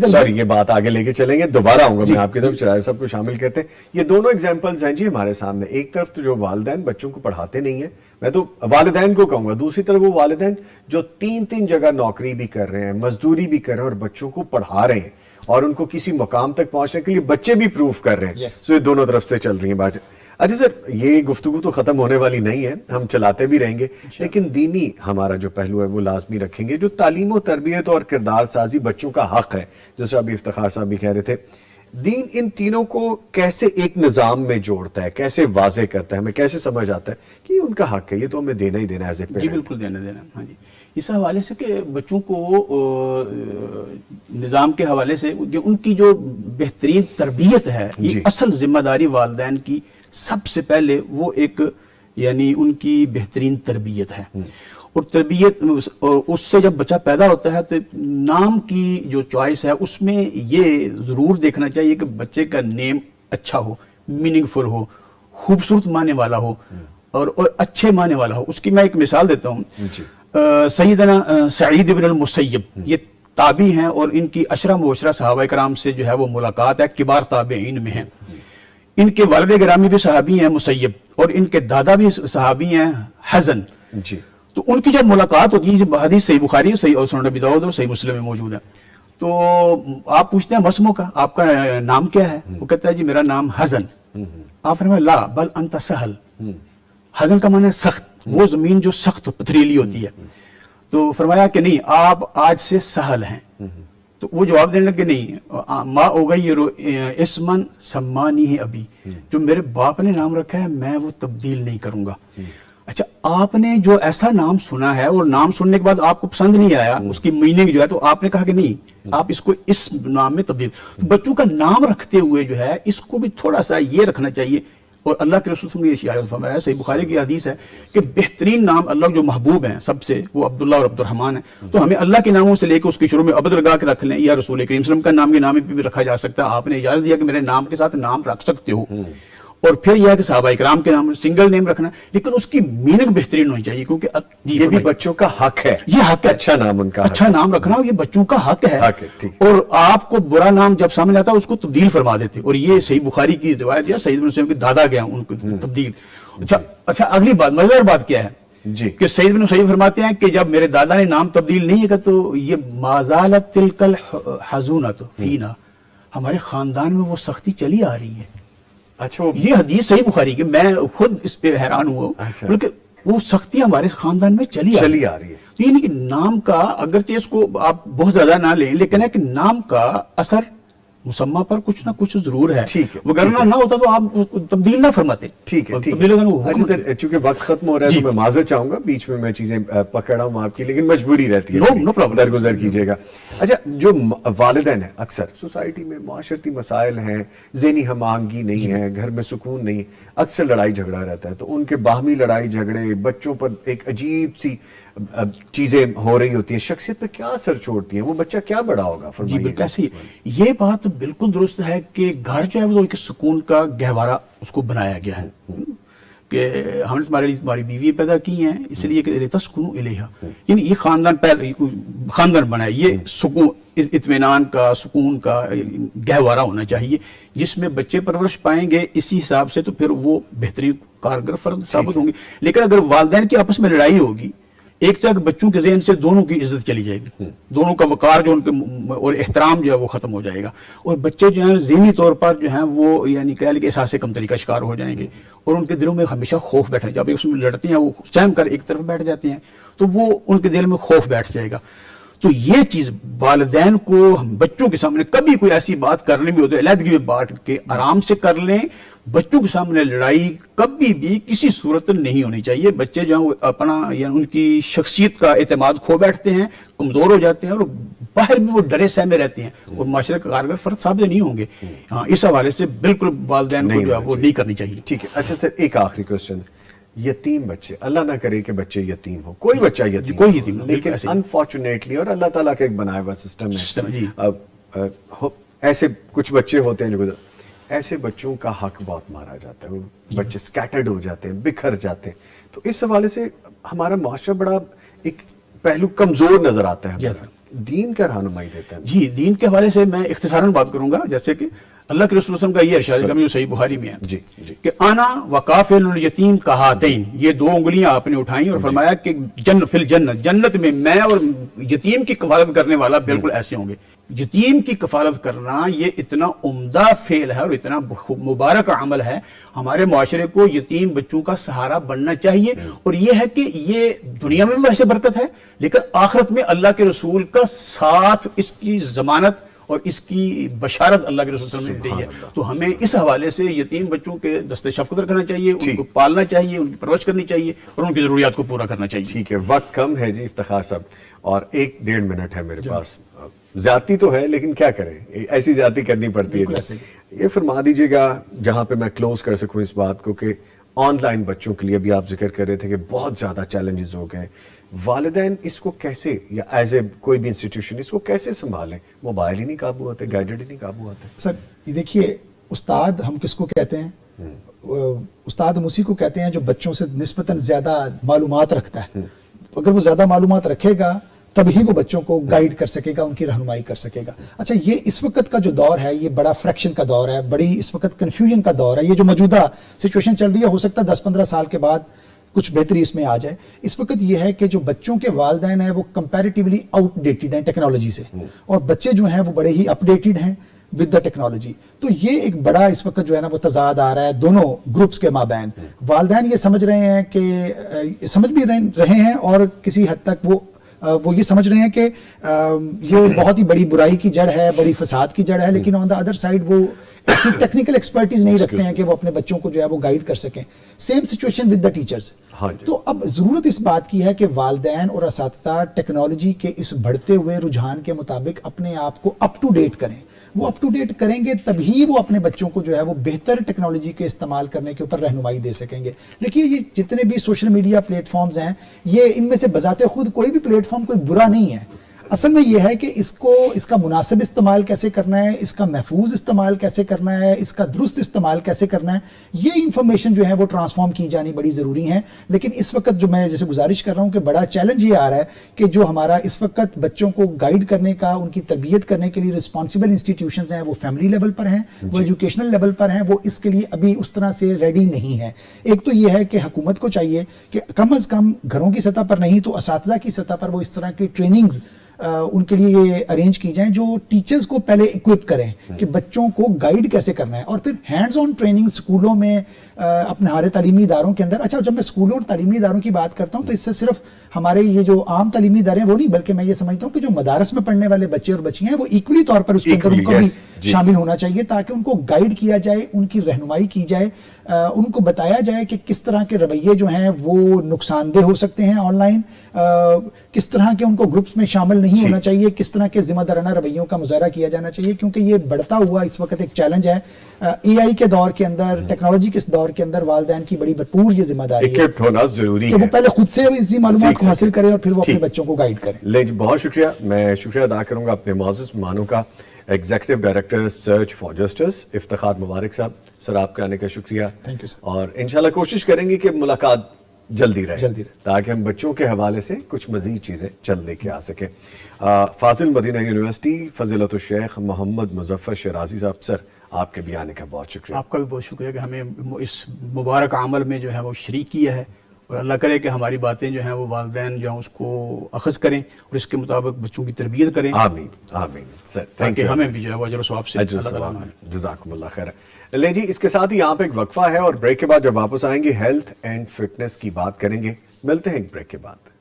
سر یہ بات آگے لے کے چلیں گے، دوبارہ آؤں گا میں آپ کی طرف، چلائے سب کو شامل کرتے ہیں. یہ دونوں ایگزامپلز ہیں جی ہمارے سامنے. ایک طرف تو جو والدین بچوں کو پڑھاتے نہیں ہیں، میں تو والدین کو کہوں گا. دوسری طرف وہ والدین جو 3 جگہ نوکری بھی کر رہے ہیں، مزدوری بھی کر رہے ہیں اور بچوں کو پڑھا رہے ہیں اور ان کو کسی مقام تک پہنچنے کے لیے بچے بھی پروف کر رہے ہیں. تو یہ دونوں طرف سے چل رہی ہیں بات. اچھا سر، یہ گفتگو تو ختم ہونے والی نہیں ہے، ہم چلاتے بھی رہیں گے، لیکن دینی ہمارا جو پہلو ہے وہ لازمی رکھیں گے. جو تعلیم و تربیت اور کردار سازی بچوں کا حق ہے، جیسے ابھی افتخار صاحب بھی کہہ رہے تھے، دین ان تینوں کو کیسے ایک نظام میں جوڑتا ہے, کیسے واضح کرتا ہے, ہمیں کیسے سمجھ آتا ہے کہ یہ ان کا حق ہے, یہ تو ہمیں دینا ہی دینا ہے ایز اے جی پیرنٹ؟ بالکل دینا. ہاں جی, اس حوالے سے کہ بچوں کو نظام کے حوالے سے ان کی جو بہترین تربیت ہے, یہ اصل ذمہ داری والدین کی سب سے پہلے وہ ایک یعنی ان کی بہترین تربیت ہے. اور تربیت اس سے جب بچہ پیدا ہوتا ہے تو نام کی جو چوائس ہے اس میں یہ ضرور دیکھنا چاہیے کہ بچے کا نیم اچھا ہو, میننگ فل ہو, خوبصورت معنی والا ہو اور اچھے معنی والا ہو. اس کی میں ایک مثال دیتا ہوں. سیدنا سعید بن المسیب یہ تابعی ہیں اور ان کی عشرہ مبشرہ صحابہ کرام سے جو ہے وہ ملاقات ہے, کبار تابعین میں ہیں. ان کے والد گرامی بھی صحابی ہیں مسیب, اور ان کے دادا بھی صحابی ہیں حزن. جی. تو ان کی جب ملاقات ہوتی ہے, حدیث صحیح بخاری, صحیح اور سنن ابی داؤد اور صحیح مسلم میں موجود ہے. تو آپ پوچھتے ہیں مسمو کا, آپ کا نام کیا ہے؟ وہ کہتا ہے جی میرا نام حزن. آپ فرمائے لا بل انت سہل. حزن کا معنی ہے سخت, وہ زمین جو سخت پتھریلی ہوتی ہے. تو فرمایا کہ نہیں, آپ آج سے سہل ہیں. تو وہ جواب دینے لگے نہیں, ما اغیر اسمن سمانی ہی ابھی, جو میرے باپ نے نام رکھا ہے میں وہ تبدیل نہیں کروں گا. اچھا, آپ نے جو ایسا نام سنا ہے اور نام سننے کے بعد آپ کو پسند نہیں آیا, اس کی میننگ جو ہے, تو آپ نے کہا کہ نہیں آپ اس کو اس نام میں تبدیل. بچوں کا نام رکھتے ہوئے جو ہے اس کو بھی تھوڑا سا یہ رکھنا چاہیے. اور اللہ کے رسول نے یہ فرمایا, صحیح بخاری کی حدیث ہے کہ بہترین نام اللہ جو محبوب ہیں سب سے وہ عبداللہ اور عبد الرحمن ہیں. تو ہمیں اللہ کے ناموں سے لے کے اس کے شروع میں عبد لگا کے رکھ لیں, یا رسول کریم صلی اللہ علیہ وسلم کا نام کے نام پہ بھی رکھا جا سکتا ہے. آپ نے اجازت دیا کہ میرے نام کے ساتھ نام رکھ سکتے ہو. اور پھر یہ ہے کہ صحابہ کرام کے نام سنگل نیم رکھنا, لیکن اس کی میننگ بہترین ہونی چاہیے, کیونکہ یہ بھی بچوں کا حق ہے. یہ حق ہے, اچھا نام ان کا, اچھا نام رکھنا یہ بچوں کا حق ہے. ٹھیک. اور آپ کو برا نام جب سامنے آتا ہے اس کو تبدیل فرما دیتے, اور یہ صحیح بخاری کی روایت ہے, سعید بن مسیب کے دادا گیا ان کو تبدیل. اچھا اگلی بات, مزیدار بات کیا ہے جی کہ سعید بن مسیب فرماتے ہیں کہ جب میرے دادا نے نام تبدیل نہیں کیا تو یہ ما زالت تلک الحزونۃ فینا, ہمارے خاندان میں وہ سختی چلی آ رہی ہے. اچھا, یہ حدیث صحیح بخاری کی, میں خود اس پہ حیران ہوا, بلکہ وہ سختی ہمارے خاندان میں چلی آ رہی ہے. تو یہ نہیں کہ نام کا اگرچہ اس کو آپ بہت زیادہ نہ لیں, لیکن ہے کہ نام کا اثر مسمہ پر کچھ نہ کچھ ضرور ہے. وگرنہ نہ ہوتا تو آپ تبدیل نہ فرماتے. ٹھیک ہے. اچھا سر, چونکہ وقت ختم ہو رہا ہے تو میں معذرت چاہوں گا, بیچ میں چیزیں پکڑ رہا ہوں آپ کی, لیکن مجبوری رہتی ہے, درگزر کیجیے گا. اچھا, جو والدین ہیں اکثر سوسائٹی میں معاشرتی مسائل ہیں, ذہنی ہم آہنگی نہیں ہے, گھر میں سکون نہیں, اکثر لڑائی جھگڑا رہتا ہے, تو ان کے باہمی لڑائی جھگڑے بچوں پر ایک عجیب سی چیزیں ہو رہی ہوتی ہیں, شخصیت پہ کیا اثر چھوڑتی ہیں, وہ بچہ کیا بڑا ہوگا؟ جی بالکل ایسی, یہ بات بالکل درست ہے کہ گھر جو ہے وہ ایک سکون کا گہوارہ اس کو بنایا گیا ہے, کہ ہم نے تمہاری بیوی پیدا کی ہیں اس لیے کہ تسکنوا الیہا, یعنی یہ خاندان بنا ہے, یہ سکون اطمینان کا, سکون کا گہوارہ ہونا چاہیے جس میں بچے پرورش پائیں گے. اسی حساب سے تو پھر وہ بہترین کارگر فرد ثابت ہوں گے. لیکن اگر والدین کی آپس میں لڑائی ہوگی, ایک تو بچوں کے ذہن سے دونوں کی عزت چلی جائے گی, دونوں کا وقار جو ان کے اور احترام جو ہے وہ ختم ہو جائے گا, اور بچے جو ہیں ذہنی طور پر جو ہیں وہ یعنی کہہ لیں کہ احساس کمتری کا شکار ہو جائیں گے, اور ان کے دلوں میں ہمیشہ خوف بیٹھا ہے. جب اس میں لڑتے ہیں وہ سہم کر ایک طرف بیٹھ جاتے ہیں, تو وہ ان کے دل میں خوف بیٹھ جائے گا. تو یہ چیز والدین کو بچوں کے سامنے کبھی کوئی ایسی بات کرنے بھی ہو تو علیحدگی میں بانٹ کے آرام سے کر لیں. بچوں کے سامنے لڑائی کبھی بھی کسی صورت نہیں ہونی چاہیے. بچے جو ہیں اپنا یعنی ان کی شخصیت کا اعتماد کھو بیٹھتے ہیں, کمزور ہو جاتے ہیں, اور باہر بھی وہ ڈرے سہمے رہتے ہیں اور معاشرے کا کارگر فرد ثابت نہیں ہوں گے. ہاں, اس حوالے سے بالکل والدین کو جو ہے وہ نہیں کرنی چاہیے. ٹھیک ہے. اچھا سر, ایک آخری کوشچن, یتیم بچے, اللہ نہ کرے کہ بچے یتیم ہو, کوئی بچہ یتیم ہو, لیکن انفارچونیٹلی, اور اللہ تعالیٰ کا ایک بنایا ہوا سسٹم ہے, ایسے کچھ بچے ہوتے ہیں جو ایسے بچوں کا حق بہت مارا جاتا ہے, وہ بچے سکیٹرڈ ہو جاتے ہیں, بکھر جاتے ہیں. تو اس حوالے سے ہمارا معاشرہ بڑا ایک پہلو کمزور نظر آتا ہے. دین کا رہنمائی دیتا ہے. جی, دین کے حوالے سے میں اختصاراً بات کروں گا. جیسے کہ اللہ کے رسول صلی اللہ علیہ وسلم کا یہ ارشاد ہے جو صحیح بخاری میں ہے کہ انا وکافل الیتیم کہاتین, یہ دو انگلیاں آپ نے اٹھائیں اور فرمایا کہ فی الجنت, جنت میں اور یتیم کی کفالت کرنے والا بالکل ایسے ہوں گے. یتیم کی کفالت کرنا یہ اتنا عمدہ فعل ہے اور اتنا مبارک عمل ہے. ہمارے معاشرے کو یتیم بچوں کا سہارا بننا چاہیے, اور یہ ہے کہ یہ دنیا میں ویسے برکت ہے, لیکن آخرت میں اللہ کے رسول کا ساتھ, اس کی ضمانت اور اس کی بشارت اللہ کے رسول صلی اللہ علیہ وسلم نے دی ہے. تو ہمیں اس حوالے سے یتیم بچوں کے دست شفقت رکھنا چاہیے, ان کو پالنا چاہیے, ان کی پرورش کرنی چاہیے اور ان کی ضروریات کو پورا کرنا چاہیے. ٹھیک ہے, وقت کم ہے جی افتخار صاحب, اور 1-1.5 منٹ ہے میرے پاس. زیادتی تو ہے لیکن کیا کریں, ایسی زیادتی کرنی پڑتی ہے. یہ فرما دیجیے گا جہاں پہ میں کلوز کر سکوں اس بات کو, کہ آن لائن بچوں کے لیے بھی آپ ذکر کر رہے تھے کہ بہت زیادہ چیلنجز ہو گئے. والدین اس کو کیسے, یا ایز اے کوئی بھی انسٹیٹیوشن اس کو کیسے سنبھالیں؟ موبائل ہی نہیں قابو آتے, گیجٹ ہی نہیں قابو آتے. سر یہ دیکھیے, استاد ہم کس کو کہتے ہیں؟ استاد ہم اسی کو کہتے ہیں جو بچوں سے نسبتاً زیادہ معلومات رکھتا ہے. اگر وہ زیادہ معلومات رکھے گا تبھی وہ بچوں کو گائیڈ کر سکے گا, ان کی رہنمائی کر سکے گا. اچھا, یہ اس وقت کا جو دور ہے یہ بڑا فریکشن کا دور ہے, بڑی اس وقت کنفیوژن کا دور ہے. یہ جو موجودہ سچویشن چل رہی ہے, ہو سکتا ہے 10-15 سال کے بعد کچھ بہتری اس میں آ جائے. اس وقت یہ ہے کہ جو بچوں کے والدین ہیں وہ کمپیریٹیولی آؤٹ ڈیٹڈ ہیں ٹیکنالوجی سے, اور بچے جو ہیں وہ بڑے ہی اپ ڈیٹڈ ہیں ود دا ٹیکنالوجی. تو یہ ایک بڑا اس وقت جو ہے نا وہ تضاد آ رہا ہے دونوں گروپس کے مابین. والدین یہ سمجھ رہے ہیں کہ سمجھ بھی رہے ہیں, اور کسی حد تک وہ یہ سمجھ رہے ہیں کہ یہ بہت ہی بڑی برائی کی جڑ ہے, بڑی فساد کی جڑ ہے, لیکن آن دا ادر سائڈ وہ ٹیکنیکل ایکسپرٹیز نہیں رکھتے ہیں کہ وہ اپنے بچوں کو جو ہے وہ گائیڈ کر سکیں. Same situation with the teachers. تو اب ضرورت اس بات کی ہے کہ والدین اور اساتذہ ٹیکنالوجی کے اس بڑھتے ہوئے رجحان کے مطابق اپنے آپ کو اپ ٹو ڈیٹ کریں. وہ اپ ٹو ڈیٹ کریں گے تبھی وہ اپنے بچوں کو جو ہے وہ بہتر ٹیکنالوجی کے استعمال کرنے کے اوپر رہنمائی دے سکیں گے. دیکھیے, یہ جتنے بھی سوشل میڈیا پلیٹ فارمز ہیں, یہ ان میں سے بذات خود کوئی بھی پلیٹ فارم کوئی برا نہیں ہے. اصل میں یہ ہے کہ اس کا مناسب استعمال کیسے کرنا ہے, اس کا محفوظ استعمال کیسے کرنا ہے, اس کا درست استعمال کیسے کرنا ہے, یہ انفارمیشن جو ہے وہ ٹرانسفارم کی جانی بڑی ضروری ہے. لیکن اس وقت جو میں جیسے گزارش کر رہا ہوں کہ بڑا چیلنج یہ آ رہا ہے کہ جو ہمارا اس وقت بچوں کو گائیڈ کرنے کا, ان کی تربیت کرنے کے لیے رسپانسبل انسٹیٹیوشنز ہیں, وہ فیملی لیول پر ہیں, وہ ایجوکیشنل لیول پر ہیں, وہ اس کے لیے ابھی اس طرح سے ریڈی نہیں ہیں. ایک تو یہ ہے کہ حکومت کو چاہیے کہ کم از کم گھروں کی سطح پر نہیں تو اساتذہ کی سطح پر وہ اس طرح کی ٹریننگز ان کے لیے یہ ارینج کی جائیں جو ٹیچرز کو پہلے اکوپ کریں کہ بچوں کو گائیڈ کیسے کرنا ہے, اور پھر ہینڈز آن ٹریننگ اسکولوں میں, اپنے ہمارے تعلیمی اداروں کے اندر. اچھا, جب میں اسکولوں اور تعلیمی اداروں کی بات کرتا ہوں تو اس سے صرف ہمارے یہ جو عام تعلیمی ادارے ہیں وہ نہیں, بلکہ میں یہ سمجھتا ہوں کہ جو مدارس میں پڑھنے والے بچے اور بچیاں ہیں وہ ایکولی طور پر اس کے اندر ان کو بھی شامل ہونا چاہیے, تاکہ ان کو گائیڈ کیا جائے, ان کی رہنمائی کی جائے, ان کو بتایا جائے کہ کس طرح کے رویے جو ہیں وہ نقصان دہ ہو سکتے ہیں آن لائن, کس طرح کے ان کو گروپس میں شامل نہیں ہونا چاہیے, کس طرح کے ذمہ دارانہ رویوں کا مظاہرہ کیا جانا چاہیے. کیونکہ یہ بڑھتا ہوا اس وقت ایک چیلنج ہے. اے آئی کے دور کے اندر, ٹیکنالوجی کے دور کے اندر والدین کی بڑی بھرپور یہ ذمہ داری ہے ہونا ضروری کہ وہ پہلے خود سے اسی معلومات کو حاصل کریں اور پھر وہ اپنے بچوں کو گائیڈ کریں. لے جی, بہت شکریہ. میں شکریہ ادا کروں گا اپنے معزز مہمانوں کا, executive director search for justice Iftikhar Mubarak Sahab. Sir, آپ کے آنے کا شکریہ. Thank you sir. اور انشاءاللہ کوشش کریں گے کہ ملاقات جلدی رہے تاکہ ہم بچوں کے حوالے سے کچھ مزید چیزیں چل لے کے آ سکیں. فاضل مدینہ یونیورسٹی فضیلت الشیخ محمد مظفر شیرازی صاحب, سر آپ کے بھی آنے کا بہت شکریہ. آپ کا بھی بہت شکریہ کہ ہمیں اس مبارک عمل میں جو ہے وہ شریک کیا ہے, اور اللہ کرے کہ ہماری باتیں جو ہیں وہ والدین جو ہیں اس کو اخذ کریں اور اس کے مطابق بچوں کی تربیت کریں. آمین آمین سر, تھینک یو. ہمیں بھی جو ہے وہ اجر و ثواب سے جزاکم اللہ خیر. لے جی, اس کے ساتھ ہی یہاں پہ ایک وقفہ ہے, اور بریک کے بعد جب واپس آئیں گے ہیلتھ اینڈ فٹنس کی بات کریں گے. ملتے ہیں ایک بریک کے بعد.